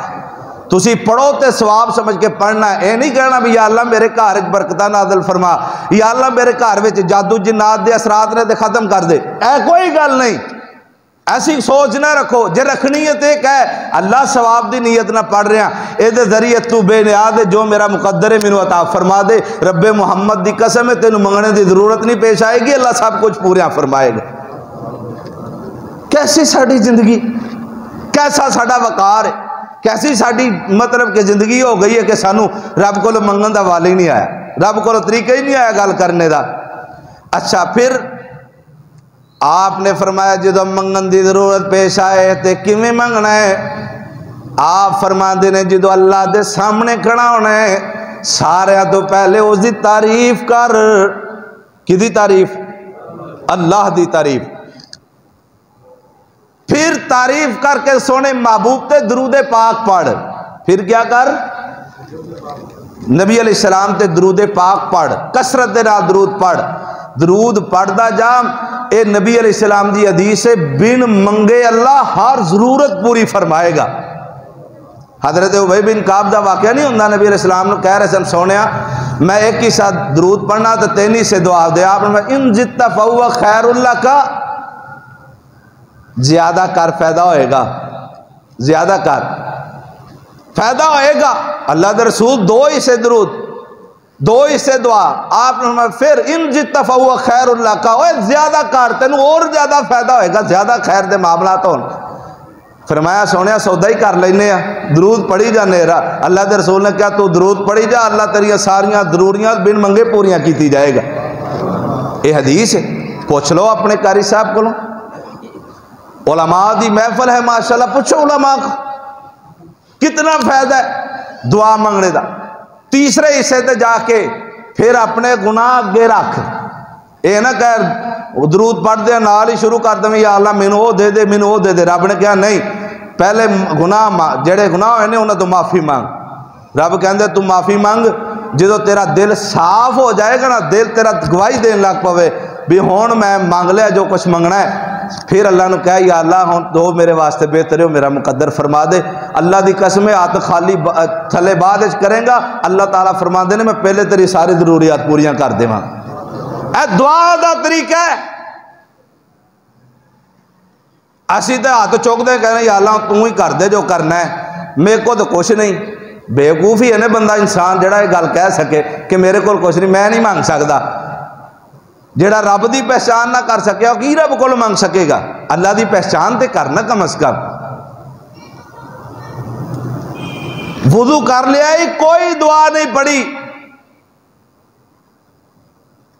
تسی پڑھو تے ثواب سمجھ کے پڑھنا ہے. اے نہیں کہنا بھی یا اللہ میرے گھر وچ برکتاں نازل فرما، یا اللہ میرے گھر وچ جادو جنات دے اثرات نے تے ختم کر دے. اے کوئی گل نہیں، ایسی سوچ نہ رکھو. جے رکھنی ہے تے کہ اللہ ثواب دی نیت نہ پڑھ رہا، اے دے ذریعے تو بے نیاز ہے، جو میرا مقدر ہے مینوں عطا فرما دے. رب محمد دی قسم ہے تینوں منگنے دی ضرورت نہیں پیش آئے گی، اللہ سب کچھ پورا فرمائے گا. کیسی ساڈی زندگی، کیسا ساڈا وقار ہے، کیسی ساڈی مطلب کہ زندگی ہو گئی ہے کہ سانو رب کو منگن دا والی نہیں آیا، رب کو طریقہ ہی نہیں آیا گل کرنے دا. اچھا پھر آپ نے فرمایا جدو منگن دی ضرورت پیش آئے تے کیویں منگنا ہے؟ آپ فرماندے نے جدو اللہ دے سامنے کھڑا ہونا ہے سارے تو پہلے اس دی تعریف کر. کی دی تعریف؟ اللہ دی تعریف. پھر تعریف کر کے سونے محبوب تے درود پاک پڑھ. پھر کیا کر؟ نبی علیہ السلام تے درود پاک پڑھ، کثرت دے نال درود پڑھ. درود پڑھدا جا. اے نبی علیہ السلام دی حدیث ہے، بن منگے اللہ ہر ضرورت پوری فرمائے گا. حضرت ابی بن کعب دا واقعہ نہیں ہوندا، نبی علیہ السلام نے کہہ رہے سن سونیا میں ایک ہی ساتھ درود پڑھنا تو تین ہی سے دعا دے. آپ نے ان جت فہو خیر اللہ کا، زیادہ کر فائدہ ہوئے گا، زیادہ کر فائدہ ہوئے گا. اللہ دے رسول دو ہی سے درود، دو ہی سے دعا. آپ نے پھر ان جت فہو خیر اللہ کا، اوے زیادہ کر تینوں اور زیادہ فائدہ ہوئے گا، زیادہ خیر دے معاملات ہون. فرمایا سونیا سودا ہی کر لینے ہیں، درود پڑھی جا نیرا. اللہ دے رسول نے کہا تو درود پڑھی جا، اللہ تیریاں ساریاں ضروریاں بن منگے پوریاں کیتی جائے گا. یہ حدیث ہے، پوچھ لو اپنے قاری صاحب کو. علماء دی محفل ہے ماشاءاللہ، پوچھو علماء کو کتنا فائدہ ہے دعا منگنے دا. تیسرے حصے تے جا کے پھر اپنے گناہ اگے رکھ. اے نہ کہ درود پڑھ دے نال ہی شروع کر دیں یا اللہ مینوں او دے دے، مینوں او دے دے. رب نے کہا نہیں، پہلے گناہ جڑے گناہ ہوئے نے انہاں تو معافی مانگ. رب کہندے تو معافی مانگ، جدو تیرا دل صاف ہو جائے گا نا، دل تیرا گواہی دین لگ پوے بھی ہون میں مانگ لیا جو کچھ منگنا ہے. پھر اللہ نے کہا یا اللہ ہون دو میرے واسطے بہتر ہو، میرا مقدر فرما دے. اللہ دی قسم ہاتھ خالی تھلے بعد کریں گا، اللہ تعالیٰ فرما دے نے میں پہلے تیری ساری ضروریات پوریاں کر دے. اے دعا دا طریقہ ہے. اسی تے ہاتھ چوک دے کہنے یا اللہ تو ہی کر دے جو کرنا ہے، میرے کو تو کچھ نہیں. بیوقوفی ہے نا بندہ انسان جڑا یہ گل کہہ سکے کہ میرے کو کچھ نہیں، میں نہیں مانگ سکتا. جڑا رب دی پہچان نہ کر سکے وہ کی رب کو مانگ سکے گا؟ اللہ دی پہچان تے کرنا کم از کم. وضو کر لیا ہی کوئی دعا نہیں پڑھی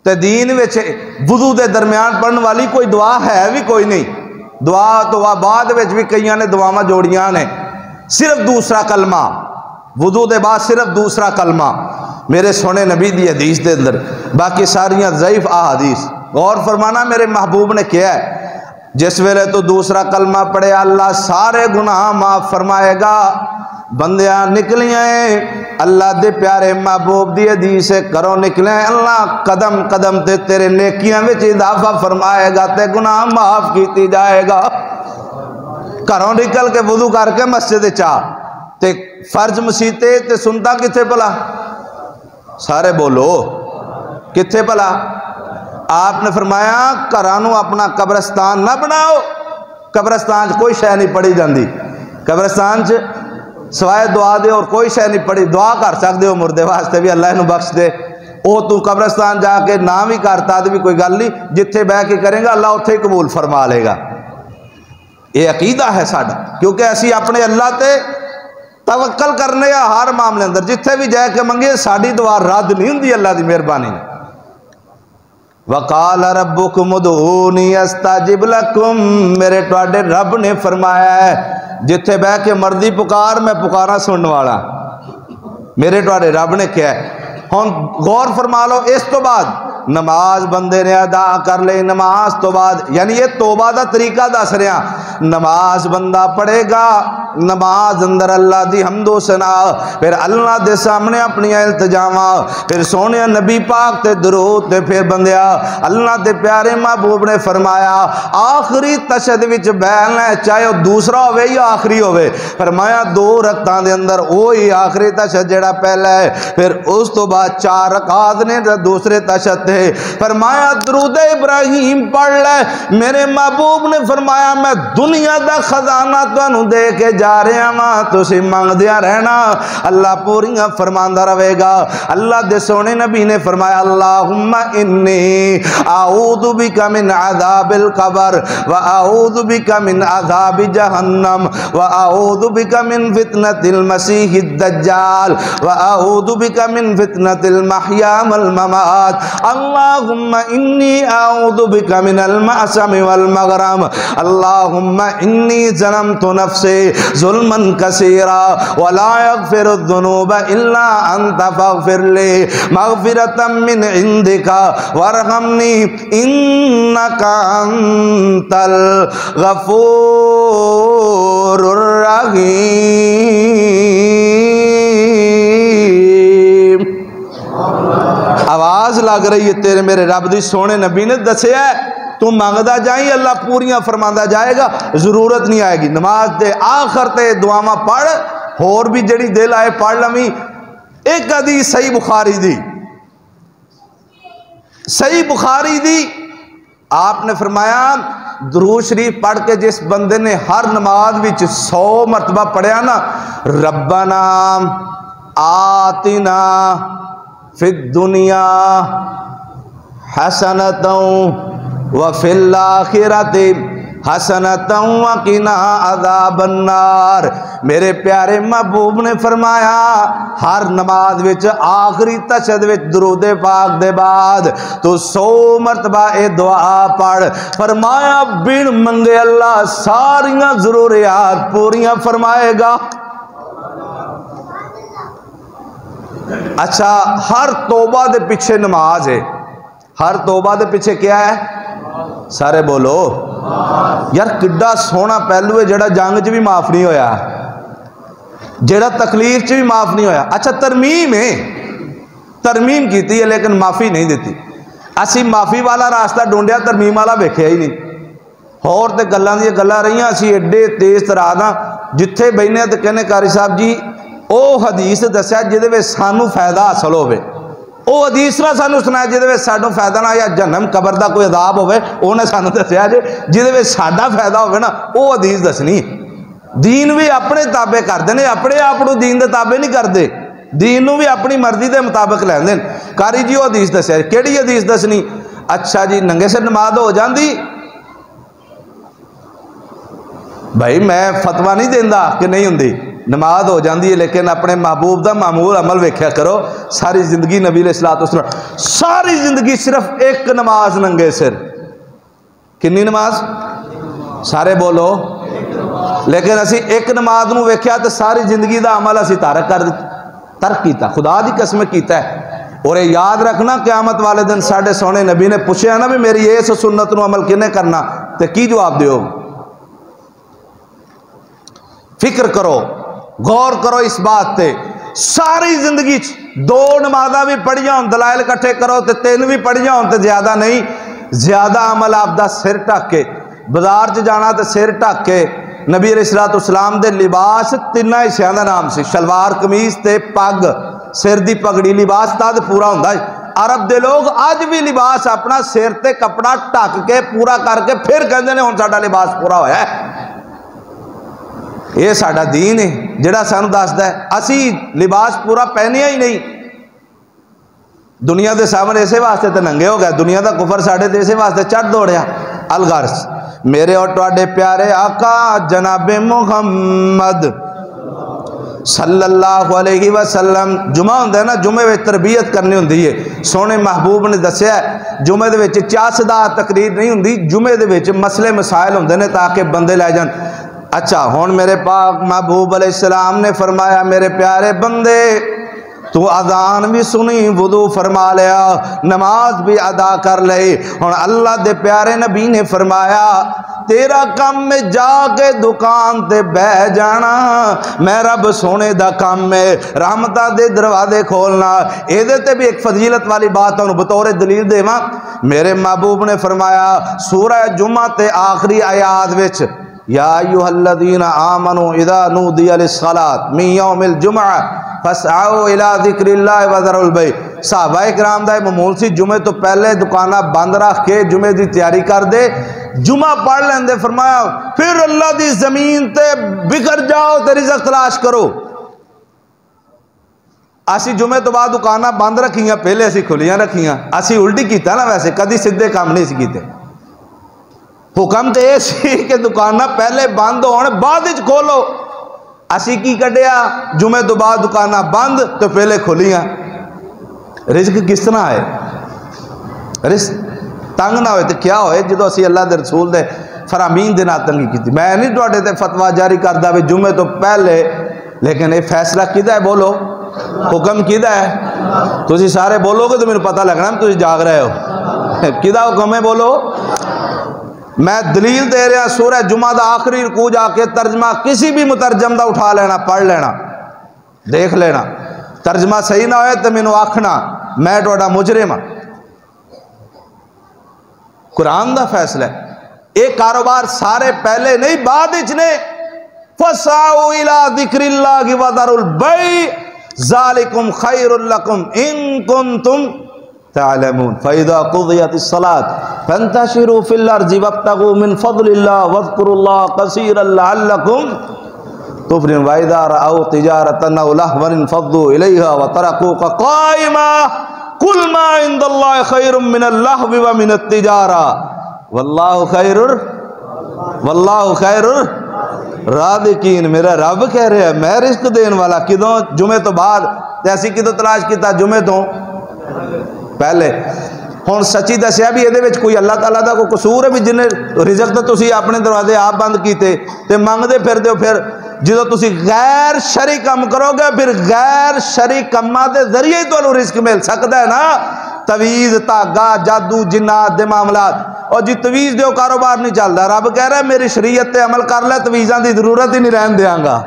تے دین وچ وضو دے درمیان پڑھن والی کوئی دعا ہے بھی کوئی نہیں. دعا تو بعد وچ بھی کئیاں نے دعاواں جوڑیاں نے، صرف دوسرا کلمہ وضو دے بعد، صرف دوسرا کلمہ میرے سونے نبی دی حدیث دے اندر، باقی ساریاں ضعیف احادیث. غور فرمانا میرے محبوب نے کیا ہے، جس ویلے تو دوسرا کلمہ پڑھے اللہ سارے گناہ معاف فرمائے گا. بندیاں نکلیاں اللہ دے پیارے محبوب دی حدیث کرو نکلے اللہ قدم قدم تے تیرے نیکیاں وچ اضافہ فرمائے گا تے گناہ معاف کیتی جائے گا. گھروں نکل کے وضو کر کے مسجد چاہ تے فرض مسیتے تے سنتا کتھے بھلا؟ سارے بولو کتھے بھلا؟ آپ نے فرمایا گھرانوں اپنا قبرستان نہ بناؤ. قبرستان کوئی شے نہیں پڑھی جاندی، قبرستان سوائے دعا دے اور کوئی شے نہیں پڑھی. دعا کر سکتے ہو مردے واسطے بھی اللہ انہوں بخش دے، او تو قبرستان جا کے نہ بھی کرتا بھی کوئی گل نہیں، جتھے بہ کے کریں گا اللہ اتھے قبول فرما لے گا. یہ عقیدہ ہے ساڈا، کیونکہ اسی اپنے اللہ تے توکل کرنے یا ہر معاملے اندر جتھے بھی جائے کے منگے ساڈی دعا رد نہیں ہوندی اللہ دی مہربانی. وقال ربکم ادعونی استجب لکم، میرے تواڈے رب نے فرمایا ہے جتھے بہ کے مرضی پکار میں پکارا سننے والا. میرے تواڈے رب نے کیا ہے. ہن غور فرما لو اس تو بعد نماز بندے نے ادا کر لے نماز تو بعد یعنی یہ توبہ دا طریقہ دس رہا نماز بندہ پڑھے گا نماز اندر اللہ دی حمد و ثنا پھر اللہ دے سامنے اپنی التجاواں پھر سونے نبی پاک تے درود تے پھر بندیا اللہ دے پیارے محبوب نے فرمایا آخری تشہد وچ بیٹھنا ہے چاہے وہ دوسرا ہوئے یا آخری ہوئے فرمایا 2 رکعتاں دے اندر وہی آخری تشہد جڑا پہلا ہے پھر اس تو بعد 4 رکعات نے دوسرے تشہد تے فرمایا درود ابراہیم پڑھ لے میرے محبوب نے فرمایا میں دنیا دا خزانہ تانوں دے کے جا رہے ہاں تسی منگ دیا رہنا اللہ پوریاں فرماندہ رہے گا اللہ دے سونے نبی نے فرمایا اللہم انی اعوذ بک من عذاب القبر و اعوذ بک من عذاب جہنم و اعوذ بک من فتنة المسیح الدجال و اعوذ بک من فتنة المحیا والممات اللہم انی اعوذ بک من المعصم والمغرم اللہم انی ظلمت نفسی ظلما کثیرا ولا یغفر الذنوب الا انت فاغفر لی مغفرتا من عندک وارحمنی انک انت الغفور الرحیم آواز لگ رہی ہے تیرے میرے رب دی سونے نبی نے دسیا ہے تو مانگدا جائیں اللہ پوریاں فرماندا جائے گا ضرورت نہیں آئے گی نماز دے آخر تے دعاواں پڑھ اور بھی جڑی دل آئے پڑھ لویں ایک حدیث صحیح بخاری دی آپ نے فرمایا درود شریف پڑھ کے جس بندے نے ہر نماز وچ 100 مرتبہ پڑھیا نا ربنا آتنا فی الدنیا حسنۃ وفی الآخرۃ حسنۃ وقنا عذاب النار میرے پیارے محبوب نے فرمایا ہر نماز وچ آخری تشہد وچ درود پاک دے بعد تو 100 مرتبہ اے دعا پڑھ فرمایا بن منگے اللہ ساریاں ضروریات پوریاں فرمائے گا اچھا ہر توبہ دے پیچھے نماز ہے ہر توبہ دے پیچھے کیا ہے سارے بولو یار کڈا سونا پہلو ہے جڑا جنگ چ بھی معاف نہیں ہویا جڑا تکلیف چ بھی معاف نہیں ہویا اچھا ترمیم ہے ترمیم کیتی ہے لیکن معافی نہیں دیتی اسی معافی والا راستہ ڈھونڈیا ترمیم والا ویکھیا ہی نہیں اور تے گلاں دی گلاں رہیاں اسی ایڈے تیز تراز جتھے بہنے تے کہنے قاری صاحب جی او حدیث دسیا جہدے وچ سانو فائدہ حاصل ہوے او حدیث نہ سانو سنایا جہدے وچ سانو فائدہ نہ یا جہنم قبر دا کوئی عذاب ہوے اونے سانو دسیا جے جہدے وچ ساڈا فائدہ ہوے نا او حدیث دسنی دین بھی اپنے تابع کردے نے اپنے آپ نو دین دے تابع نہیں کردے دین نو بھی اپنی مرضی دے مطابق لیندے قاری جی او حدیث دسیا کیڑی حدیث دسنی اچھا جی ننگے سے نماز ہو جاندی بھائی میں فتویٰ نہیں دیندا کہ نہیں ہوندی نماز ہو جاندی ہے لیکن اپنے محبوب دا معمول عمل ویکھیا کرو ساری زندگی نبی علیہ الصلوۃ والسلام ساری زندگی صرف ایک نماز ننگے سر کنی نماز سارے بولو لیکن اسی ایک نماز نو ویکھیا تے ساری زندگی دا عمل اسی ترک کیتا خدا دی قسم کیتا ہے اور یاد رکھنا قیامت والے دن ساڈے سونے نبی نے پوچھیا نا بھی میری اس سنت نو عمل کنے کرنا تے کی جواب دیو فکر کرو غور کرو اس بات تے ساری زندگی 2 نمازاں بھی پڑھیاں ہوں دلائل کٹھے کرو تے 3 بھی پڑھیاں ہوں تے زیادہ نہیں زیادہ عمل آپ دا سر ٹک کے بازار چ جانا تے سر ٹک کے نبی علیہ الصلوۃ والسلام دے لباس 3 حصیاں دا نام سی شلوار قمیض تے پگ سر دی پگڑی لباس تد پورا ہوندا ہے عرب دے لوگ اج بھی لباس اپنا سر تے کپڑا ٹک کے پورا کر کے پھر کہندے نے ہن ساڈا لباس پورا ہویا ہے یہ ساڈا دین ہے جڑا سانو دسدا ہے اسی لباس پورا پہنیا ہی نہیں دنیا دے سامنے اسے واسطے تے ننگے ہو گئے دنیا دا کفر ساڈے تے اسے واسطے چڑھ دوڑیا الغرض میرے اور تواڈے پیارے آقا جناب محمد صلی اللہ علیہ وسلم جمعہ ہوندا ہے نا جمعے وچ تربیت کرنی ہوندی ہے سونے محبوب نے دسیا ہے جمعے دے وچ چاسدار تقریر نہیں ہوندی جمعے دے وچ مسئلے مسائل ہوندے نے تاکہ بندے لے جان اچھا ہون میرے پاک محبوب علیہ السلام نے فرمایا میرے پیارے بندے تو اذان بھی سنی، وضو فرما لیا، نماز بھی ادا کر لئی۔ اور اللہ دے پیارے نبی نے فرمایا تیرا کام میں جا کے دکان تے بہ جانا، میں رب سونے دا کام میں رحمتہ دے دروازے کھولنا۔ ایدے تے بھی ایک فضیلت والی بات انہوں بطور دلیل دے ماں، میرے محبوب نے فرمایا سورہ جمعہ تے آخری آیات وچ یا ایھا الذین آمنوا اذا نودی للصلاۃ من یوم الجمعہ فاسعوا الی ذکر اللہ وذروا البیع۔ صحابہ کرام دا معمول سی جمعے تو پہلے دکانہ بند رکھ کے جمعے دی تیاری کر دے، جمعہ پڑھ لیں دے، فرمایا پھر اللہ دی زمین تے بکھر جاؤ تے رزق تلاش کرو۔ اسی جمعے تو بعد دکانہ بند رکھیاں، پہلے اسی کھلیاں رکھیاں، اسی الٹی کیتا نا، ویسے کدی سدھے کام نہیں سی کیتے۔ حکم تے یہ سی کہ دکانہ پہلے بند ہونے بعد وچ کھولو، اسی کی کڈیا جمعے تو بعد دکانہ بند تو پہلے کھلیاں۔ رزق کس طرح ہے؟ رزق تنگ نہ ہوئے تو کیا ہوئے جدو اسی اللہ دے رسول دے فرامین دے نہ تنگی کی تھی۔ میں نہیں ٹوٹے تے فتوہ جاری کردہ بھی جمعے تو پہلے، لیکن یہ فیصلہ کدھا ہے؟ بولو حکم کدھا ہے؟ تسی سارے بولو گے تو میرے پتہ لگنا تسی جاگ رہے ہو، کدھا حکم ہے؟ بولو۔ میں دلیل دے رہا سورہ جمعہ دا آخری رکوع جا کے ترجمہ کسی بھی مترجم دا اٹھا لینا، پڑھ لینا، دیکھ لینا، ترجمہ صحیح نہ ہوئے تو میں نے آکھنا میں ٹوڑا مجرم ہاں۔ قرآن دا فیصلہ ہے، ایک کاروبار سارے پہلے نہیں بعد اچنے فَسَعُوا إِلَىٰ ذِكْرِ اللَّهِ وَذَرُوا الْبَيْعَ ذَلِكُمْ خَيْرٌ لَكُمْ إِن كُنتُمْ تعلمون فَإِذَا قُضِيَتِ الصَّلَاةُ فَانْتَشِرُوا فِي الْأَرْضِ وَابْتَغُوا مِنْ فَضْلِ اللَّهِ وَاذْكُرُوا اللَّهَ كَثِيرًا لَعَلَّكُمْ تفلحون وَإِذَا رَأَوْا تِجَارَةً أَوْ لَهْوًا انفَضُّوا إِلَيْهَا وَتَرَكُوكَ قَائِمًا قُلْ مَا عِندَ اللَّهِ خَيْرٌ مِّنَ اللَّهْوِ وَمِنَ التِّجَارَةِ وَاللَّهُ خَيْرُ الرَّازِقِينَ۔ میرا رب کہہ رہے ہیں میں رزق دین والا۔ کدوں؟ جمعے تو بعد، ایسی کدوں تلاش کیتا؟ جمعے تو پہلے۔ ہن سچی دسیا بھی یہ کوئی اللہ تعالیٰ دا کوئی قصور ہے بھی جنہیں رزق تو تسی اپنے دروازے آپ بند کیتے تے منگ دے پھر دیو، پھر جدو تسی غیر شرعی کام کرو گے پھر غیر شرعی کاماں دے ذریعے ہی تو رزق مل سکتا ہے نا۔ تویز، تاگا، جادو، جنات دے معاملات، اور جی تویز دیو کاروبار نہیں چلتا، رب کہہ رہا ہے میری شریعت تے عمل کر لے تویزاں دی ضرورت ہی نہیں رہن دیاں گا۔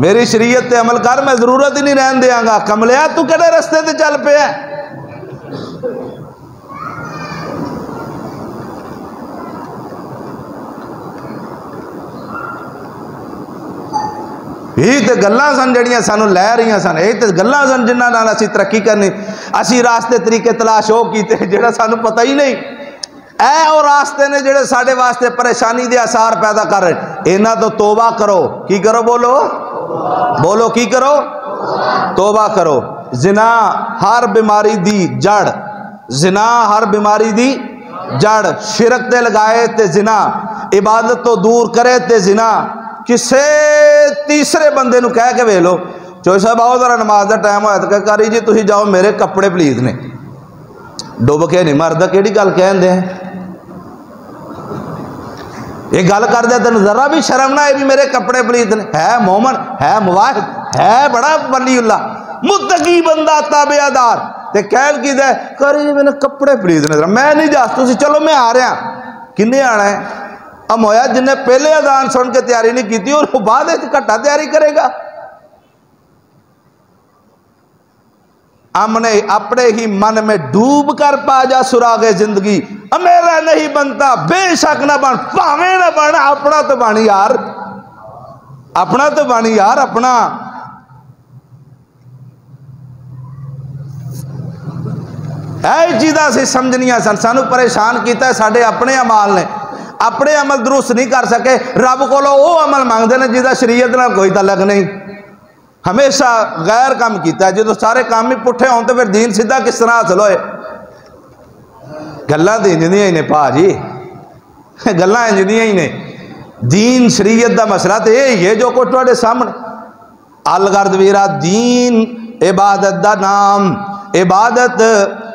میری شریعت تے عمل کر میں ضرورت ہی نہیں رہن دیاں گا۔ کملیا تو کہڑے رستے تے چل پہ ہے؟ یہ تے گلاں سن جڑیاں سانو لے رہی سن، یہ تے گلاں سن جنہاں نال اسی ترقی کرنی، اسی راستے طریقے تلاش ہو کیتے جڑا سانو پتہ ہی نہیں۔ اے اور راستے نے جڑے ساڈے واسطے پریشانی دے آثار پیدا کر رہے، انہاں تو توبہ کرو۔ کی کرو؟ بولو بولو کی کرو؟ توبہ کرو۔ زنا ہر بیماری دی جڑ، زنا ہر بیماری دی جڑ، شرک تے لگائے تے زنا، عبادت تو دور کرے تے زنا۔ کسے تیسرے بندے نو کہہ کے ویلو چوئی صاحب آؤ ذرا نماز دا ٹائم ہویا تو کہ کاری جی تسی جاؤ میرے کپڑے پلیز نے، ڈوب کے نہیں مردا کیڑی گل کہن دے ہیں؟ یہ گل کر دے تین ذرا بھی شرم نہ ہے بھی میرے کپڑے پلیز نے؟ ہے مومن، ہے مواحد، ہے بڑا ولی اللہ، متقی بندہ تابعہ دار، تے کہن کی دے کاری جی میرے کپڑے پلیز نے، میں نہیں جا تسی چلو میں آ رہا۔ کنے آنا ہے؟ ام ہویا جن نے پہلے اذان سن کے تیاری نہیں کی تھی اور بعد کٹا تیاری کرے گا۔ ہم نے اپنے ہی من میں ڈوب کر پا جا سراغ زندگی، میرا نہیں بنتا، بے شک نہ بن، پاویں نہ بن، اپنا تو بانی یار، اپنا تو بانی یار، اپنا۔ اے چیزاں سے سمجھنیاں سن، سانو پریشان کیتا ہے ساڈے اپنے عمال نے، اپنے عمل درست نہیں کر سکے، رب کو وہ عمل مانگتے ہیں جہاں شریعت نال کوئی تعلق نہیں، ہمیشہ غیر کام کیتا ہے۔ جدو سارے کام ہی پٹھے ہوں تو پھر دین سیدھا کس طرح حاصل ہوئے؟ گلاں تے انجدیاں ہی نے پا جی، گلاں انجدیاں ہی نے۔ دین شریعت دا مسئلہ تو یہی ہے جو کچھ تواڈے سامنے۔ الغرض ویرا دین عبادت دا نام، عبادت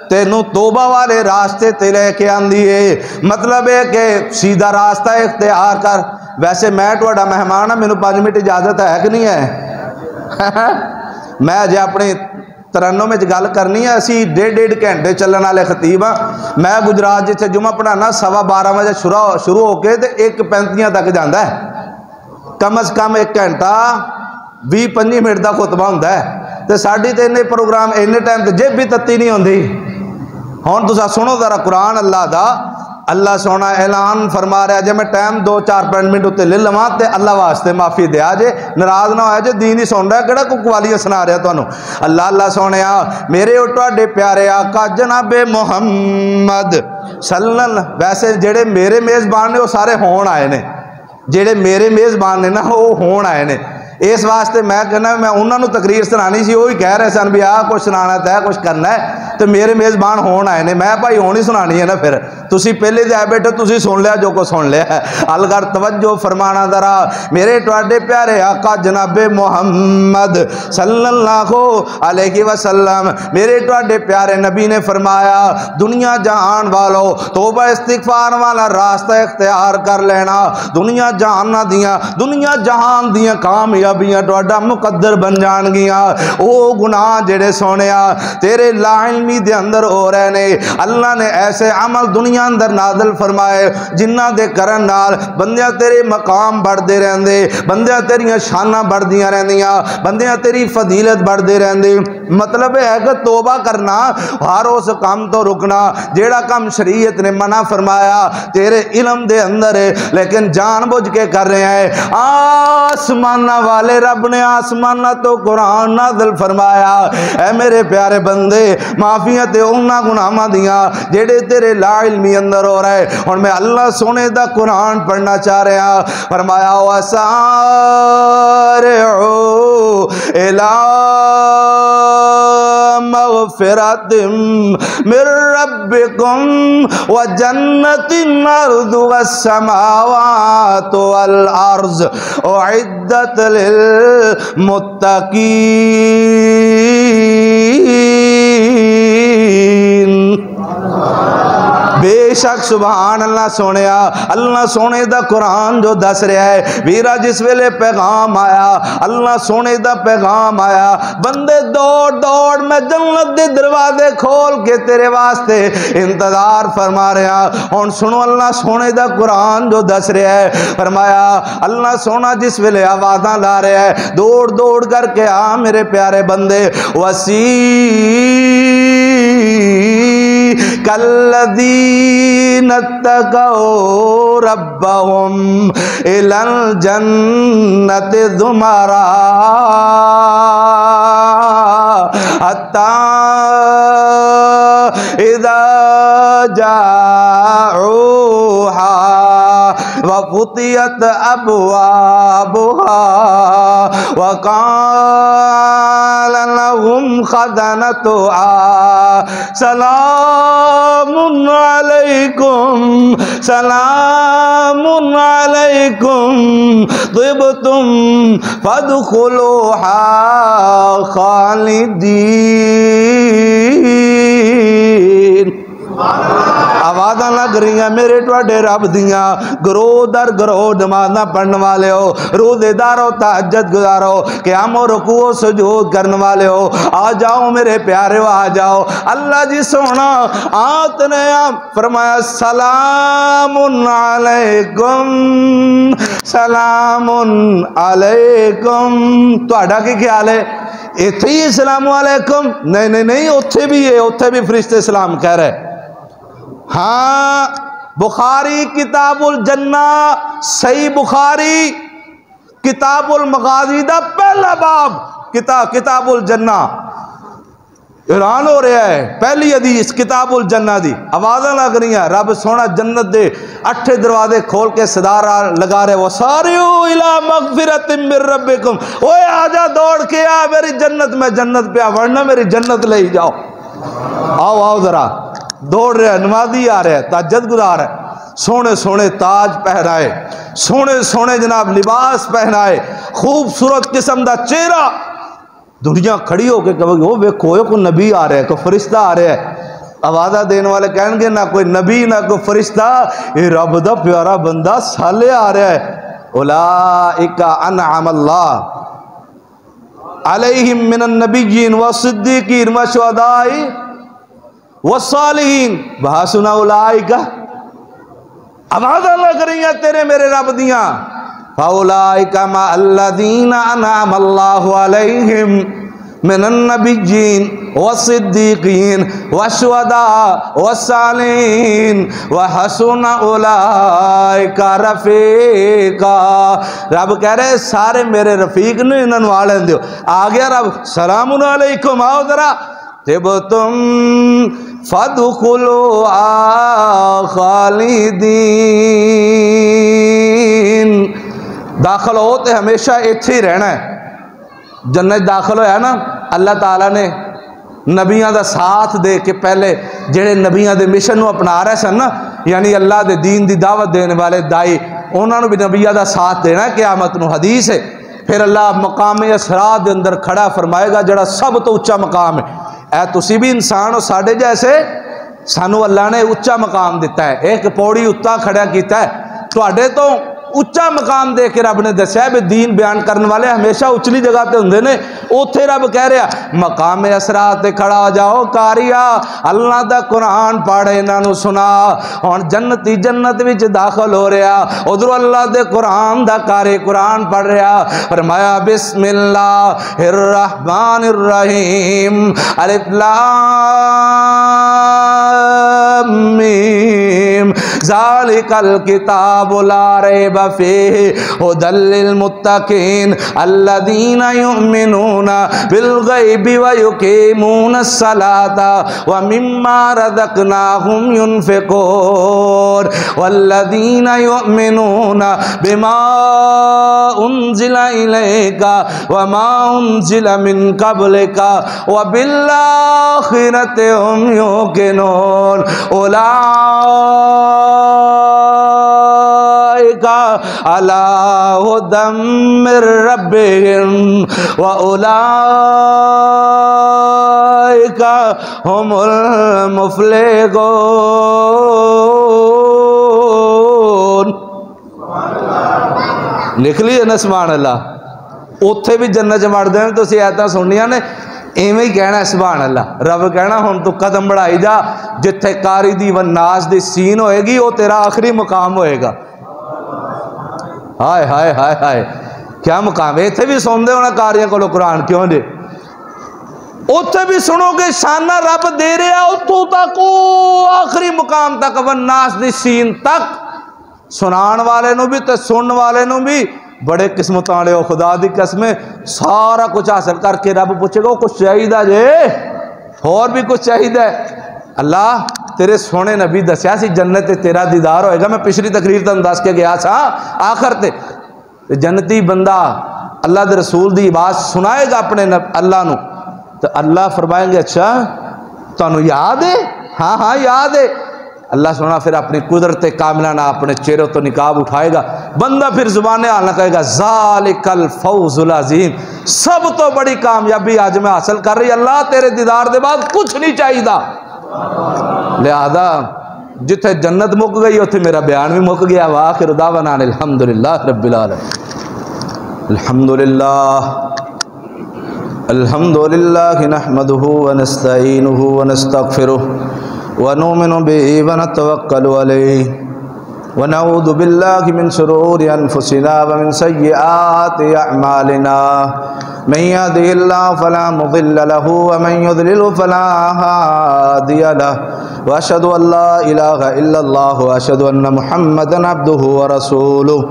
تینوں توبہ والے راستے تے لے کے آندی ہے، مطلب ہے کہ سیدھا راستہ اختیار کر۔ ویسے میں تہاڈا مہمان ہاں، مینوں 5 منٹ اجازت ہے کہ نہیں ہے؟ میں اجے اپنی ترنم میں گل کرنی ہے. اسی 1.5 گھنٹے چلن والے خطیب ہاں. میں گجرات جتھے جمعہ پڑھانا 12:15 بجے شروع ہو کے 1:35 تک جانا ہے. کم از کم 1 گھنٹہ 20-25 منٹ کا خطبہ ہوتا ہے. تو ساڑی تو انہیں پروگرام انہیں ٹائم تو جب بھی تتی نہیں ہوتی. ہوں تو سنو ذرا قرآن اللہ دا. اللہ سونا اعلان فرما رہا جے میں ٹائم 2-4 منٹ اتنے لے لواں تے اللہ واسطے معافی دیا جے, ناراض نہ ہویا جے. دین ہی سن رہا ہے, کہڑا کوئی قوالیاں سنا رہا تانوں. اللہ سونے میرے اور تواڈے پیارے آقا جناب محمد صلی اللہ. ویسے جڑے میرے میزبان نے وہ سارے ہون آئے نے, جڑے میرے میزبان نے نا وہ ہون آئے نے. اس واسطے میں کہنا میں انہوں نے تقریر سنانی سی, وہی کہہ رہے سن بھی کچھ سنانا ہے کچھ کرنا ہے. تو میرے میزبان ہون آئے نے, میں بھائی ہون ہی سنانی ہے نا. پھر تسی پہلے دے آئے بیٹھے, تسی سن لیا جو کو سن لیا ہے. الگر توجہ فرمانا ذرا. میرے تواڈے پیارے آقا جناب محمد صلی اللہ علیہ وسلم, میرے تواڈے پیارے نبی نے فرمایا دنیا جہان والو توبہ استغفار والا راستہ اختیار کر لینا. دنیا جہان دیاں کامیابیاں تواڈا مقدر بن جان گیاں. او گناہ جڑے سونیا تیرے لا علمی دے اندر ہو رہے نے, اللہ نے ایسے عمل دنیا اندر نازل فرمائے جنہ دے کرن نال بندیاں تیرے مقام بڑھدے رہندے, بندیاں تیریاں شاناں بڑھدیاں رہندیاں, بندیاں تیری فضیلت بڑھدے رہندے. مطلب ہے کہ توبہ کرنا, ہر اس کام تو رکنا جیڑا کام شریعت نے منع فرمایا تیرے علم دے اندر ہے, لیکن جان بوجھ کے کر رہے ہیں. آسمانہ والے رب نے آسمانہ تو قرآن نازل فرمایا, اے میرے پیارے بندے معافیت انہاں گناہاں دیاں جیڑے تیرے لا علمی اندر ہو رہے. اور میں اللہ سونے دا قرآن پڑھنا چاہ رہا. فرمایا وَسَارِعُوا إِلَىٰ مَغْفِرَةٍ مِّن رَّبِّكُمْ وَجَنَّةٍ عَرْضُهَا السَّمَاوَاتُ وَالْأَرْضُ أُعِدَّتْ لِلْمُتَّقِينَ. بے شک سبحان اللہ سونیا, اللہ سونے دا قرآن جو دس رہا ہے ویرا جس ویلے پیغام آیا, اللہ سونے دا پیغام آیا, بندے دوڑ میں جنت دے دروازے کھول کے تیرے واسطے انتظار فرما رہا. ہن سنو اللہ سونے دا قرآن جو دس رہا ہے. فرمایا اللہ سونا جس ویلے آوازاں لا رہا ہے دوڑ کر کے آ میرے پیارے بندے. كالذين اتقوا ربهم إلى الجنة زمرا حتى إذا جاءوها وفتحت أبوابها وقال لهم خزنتها سلام علیکم طبتم فادخلوها خالدین. آوازاں لگ رہی ہیں میرے تواڈے رب دیاں, گروہ در گروہ نمازاں پڑھن والے ہو, روزے دارو, تہجد گزارو, قیام و رکوع و سجود کرن والے ہو, آ جاؤ میرے پیارے ہو, آ جاؤ. اللہ جی سونا آت نے فرمایا سلام علیکم, سلام علیکم. تہاڈا کی خیال ہے ایتھے ہی السلام علیکم؟ نہیں, اتھے بھی ہے, اتھے بھی فرشتے سلام کہہ رہے. ہاں بخاری کتاب الجنہ, صحیح بخاری کتاب المغازی دا پہلا باب کتاب الجنہ. اعلان ہو رہا ہے پہلی حدیث کتاب الجنہ دی. آوازاں لگ رہی ہیں, رب سونا جنت دے 8 دروازے کھول کے صدا لگا رہے وَسَارِعُوا إِلَىٰ مَغْفِرَةٍ مِّن رَّبِّكُمْ. اوے آجا دوڑ کے آ میری جنت میں, جنت پہ ورنہ میری جنت لے ہی جاؤ. آؤ ذرا دوڑ رہے, نمازی آ رہے, تہجد گزار ہے, سونے تاج پہنائے, سونے جناب لباس پہنائے, خوبصورت قسم دا چہرہ. دنیا کھڑی ہو کے کہو ویکھو کوئی نبی آ رہا ہے, کوئی فرشتہ آ رہا ہے. آوازہ دینے والے کہیں گے نہ کوئی نبی نہ کوئی فرشتہ, یہ رب دا پیارا بندہ صالح آ رہا ہے. اولئک انعم اللہ علیہم من النبیین والصدیقین والشہداء والصالحین وحسن اولئک، آواز اللہ کریں گے تیرے میرے رب دیاں، فاولئک مع الذین انعم اللہ علیہم من النبیین والصدیقین والشہداء والصالحین وحسن اولئک رفیقا۔ رب کہہ رہے سارے میرے رفیق نے انہوں نے آلیں دیو۔ آگیا رب سلام علیکم، آؤ ذرا طبتم فادخلوا خالدین، داخل ہوتے ہمیشہ ایتھے ہی رہنا ہے۔ جنت داخل ہویا نا، اللہ تعالیٰ نے نبیاں دا ساتھ دے کے پہلے جڑے نبیاں دے مشن نو اپنا رہے سن نا، یعنی اللہ دے دین دی دعوت دینے والے دائی، انہوں نے بھی نبیاں دا ساتھ دینا ہے قیامت نو، حدیث ہے۔ پھر اللہ مقام اسراء دے اندر کھڑا فرمائے گا جڑا سب تو اچھا مقام ہے، اے تسی بھی انسان ہو ساڑھے جیسے، سانو اللہ نے اچھا مقام دیتا ہے، ایک پوڑی اتنا کھڑا کیتا ہے، تو اڈے تو اچھا مقام دے کے رب نے دسیا ہے، دین بیان کرنے والے ہمیشہ اچلی جگہ تے ہوندے نے، اوتھے رب کہہ رہا مقام اسراء تے کھڑا ہو جاؤ کاریا، اللہ دا قرآن پڑھے انہاں نو سنا، اور جنتی جنت وچ داخل ہو رہا، ادھر اللہ دے قرآن دا کارے قرآن پڑھ رہا، فرمایا بسم اللہ الرحمن الرحیم، الف لام میم، ذالک الکتاب لا ریب فیہ ھدی للمتقین الذین یؤمنون بالغیب ویقیمون الصلاۃ ومما رزقناہم ینفقون والذین یؤمنون بما انزل الیک وما انزل من قبلک وبالآخرۃ هم یوقنون اولئک علی ھدی من ربہم وَأُولَئِكَ هُمُ الْمُفْلِحُونَ۔ لکھ لیے نا سبحان اللہ، اوتھے بھی جنت چ وڑ دین تو اسی آیتاں سننیاں نے، ایویں ہی کہنا ہے سبحان اللہ، رب کہنا ہن تو قدم بڑھائی جا، جتھے کاری دی والناس دی سین ہوئے گی وہ تیرا آخری مقام ہوئے گا۔ ہائے ہائے ہائے ہائے کیا مقام ہے، اتھے بھی سن دے ہونا کاریاں کو قرآن کیوں جے، اتھے بھی سنو گے شانہ رب دے رہا اتھو تک آخری مقام تک والناس دی سین تک، سنان والے نو بھی تے سن والے نو بھی بڑے قسمت آنے ہو، خدا دی قسمیں سارا کچھ حاصل کر کے رب پوچھے گا کچھ چاہیدہ جے، اور بھی کچھ چاہیدہ ہے، اللہ تیرے سونے نبی دسیا سی جنت تیرا دیدار ہوئے گا، میں پچھلی تقریر تم دس کے گیا سا آخر تے جنتی بندہ اللہ دے رسول دی بات سنائے گا اپنے اللہ نو، تو اللہ فرمائیں گے اچھا تانوں یاد ہے، ہاں ہاں یاد ہے، اللہ سنا پھر اپنی قدرت کاملانہ اپنے چہروں تو نقاب اٹھائے گا، بندہ پھر زبان آنا کہے گا ذالک الفوز العظیم، سب تو بڑی کامیابی آج میں حاصل کر رہی اللہ تیرے دیدار دے بعد کچھ نہیں چاہیے دا، لہذا جتھے جنت مک گئی اتھے میرا بیان بھی مک گیا، وآخر دعوانا الحمدللہ رب العالمین۔ الحمدللہ نحمده ونستعینه ونستغفره ونؤمن به ونتوکل علیہ ونعوذ باللہ من شرور انفسنا ومن سیئات اعمالنا، من يهده الله فلا مضل له ومن يضلل فلا هادي له، واشهد ان لا اله الا الله واشهد ان محمدا عبده ورسوله،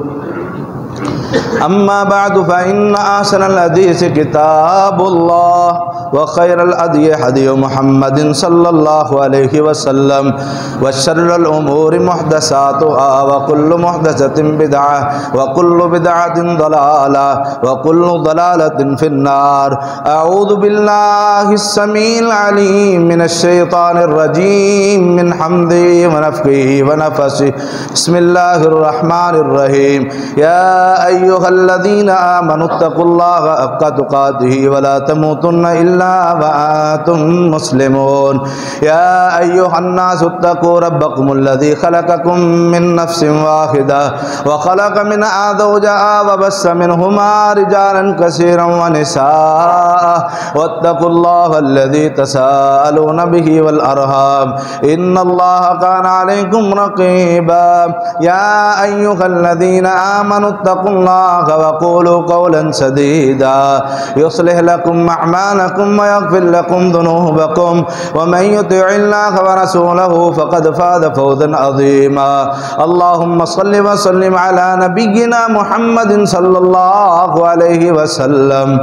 اما بعد فان احسن الحديث كتاب الله وخير الهدي هدي محمد صلى الله عليه وسلم، وشر الامور محدثاتها وكل محدثة بدعة وكل بدعة ضلالة وكل ضلالة في النار۔ اعوذ بالله السميع العليم من الشيطان الرجيم من حمده ونفخه ونفثه، بسم الله الرحمن الرحيم، يا أيها الذين آمنوا اتقوا الله حق تقاته ولا تموتن إلا وأنتم مسلمون يا أيها الناس اتقوا ربكم الذي خلقكم من نفس واحدة وخلق منها زوجها وبث منهما رجالا كثيرا ونساء واتقوا الله الذي تساءلون به والأرحام إن الله كان عليكم رقيبا يا أيها الذين آمنوا اتقوا الله وقولوا قولا سديدا يصلح لكم أعمالكم ويغفر لكم ذنوبكم ومن يطع الله ورسوله فقد فاز فوزا عظيما اللهم صل وسلم على نبينا محمد صلى الله عليه وسلم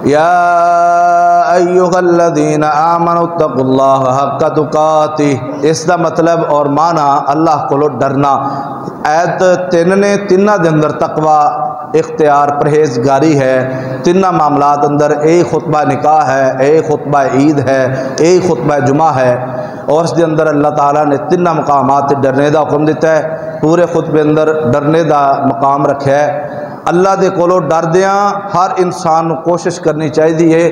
یا ایھا الذین آمنوا اتقوا اللہ حق تقاتہ، اس دا مطلب اور معنی اللہ کو ڈرنا۔ ایت 3 نے تینہ دے اندر تقوی اختیار پرہیزگاری ہے، تینہ معاملات اندر ایک خطبہ نکاح ہے، ایک خطبہ عید ہے، ایک خطبہ جمعہ ہے، اور اس دے اندر اللہ تعالیٰ نے تینہ مقامات ڈرنے دا حکم دیتا ہے، پورے خطبے اندر ڈرنے دا مقام رکھا ہے۔ اللہ دے کولو ڈر دیاں ہر انسان کو کوشش کرنی چاہیے۔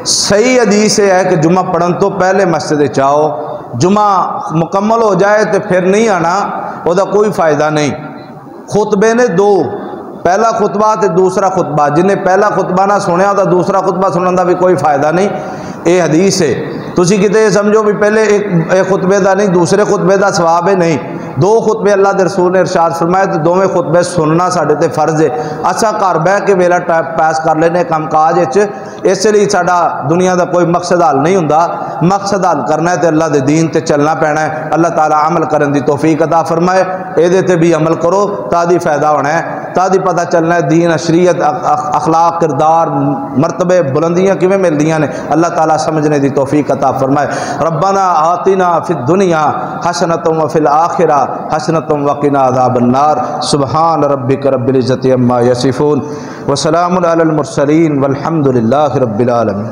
صحیح حدیث ہے کہ جمعہ پڑھن تو پہلے مسجد چاہو، جمعہ مکمل ہو جائے تو پھر نہیں آنا، وہ دا کوئی فائدہ نہیں۔ خطبے نے دو، پہلا خطبہ تے دوسرا خطبہ، جنہیں پہلا خطبہ نہ سنیا تو دوسرا خطبہ سنن دا بھی کوئی فائدہ نہیں۔ یہ حدیث ہے، تسی کتے سمجھو بھی پہلے ایک خطبے دا نہیں دوسرے خطبے دا ثواب ہے، نہیں، دو خطبے اللہ دے رسول نے ارشاد فرمائے تو دوویں خطبے سننا ساڈے تے فرض ہے۔ اچھا گھر بہ کے ویلا پاس کر لینے کام کاج وچ، اس لیے ساڈا دنیا دا کوئی مقصد حل نہیں ہوندا، مقصد حل کرنا ہے تے اللہ دے دین تے چلنا پینا ہے۔ اللہ تعالیٰ عمل کرن دی توفیق عطا فرمائے، اے تے بھی عمل کرو تادی فائدہ ہونا ہے، تادی پتہ چلنا ہے دین شریعت اخلاق کردار مرتبے بلندیاں کیویں ملدیاں نے، اللہ تعالیٰ سمجھنے دی توفیق عطا فرمائے۔ ربنا آتنا فی الدنیا حسنۃ وفی الآخرہ حسنۃ وقنا عذاب النار۔ سبحان ربک رب العزۃ عما یصفون وسلام علی المرسلین والحمد للہ رب العالمین۔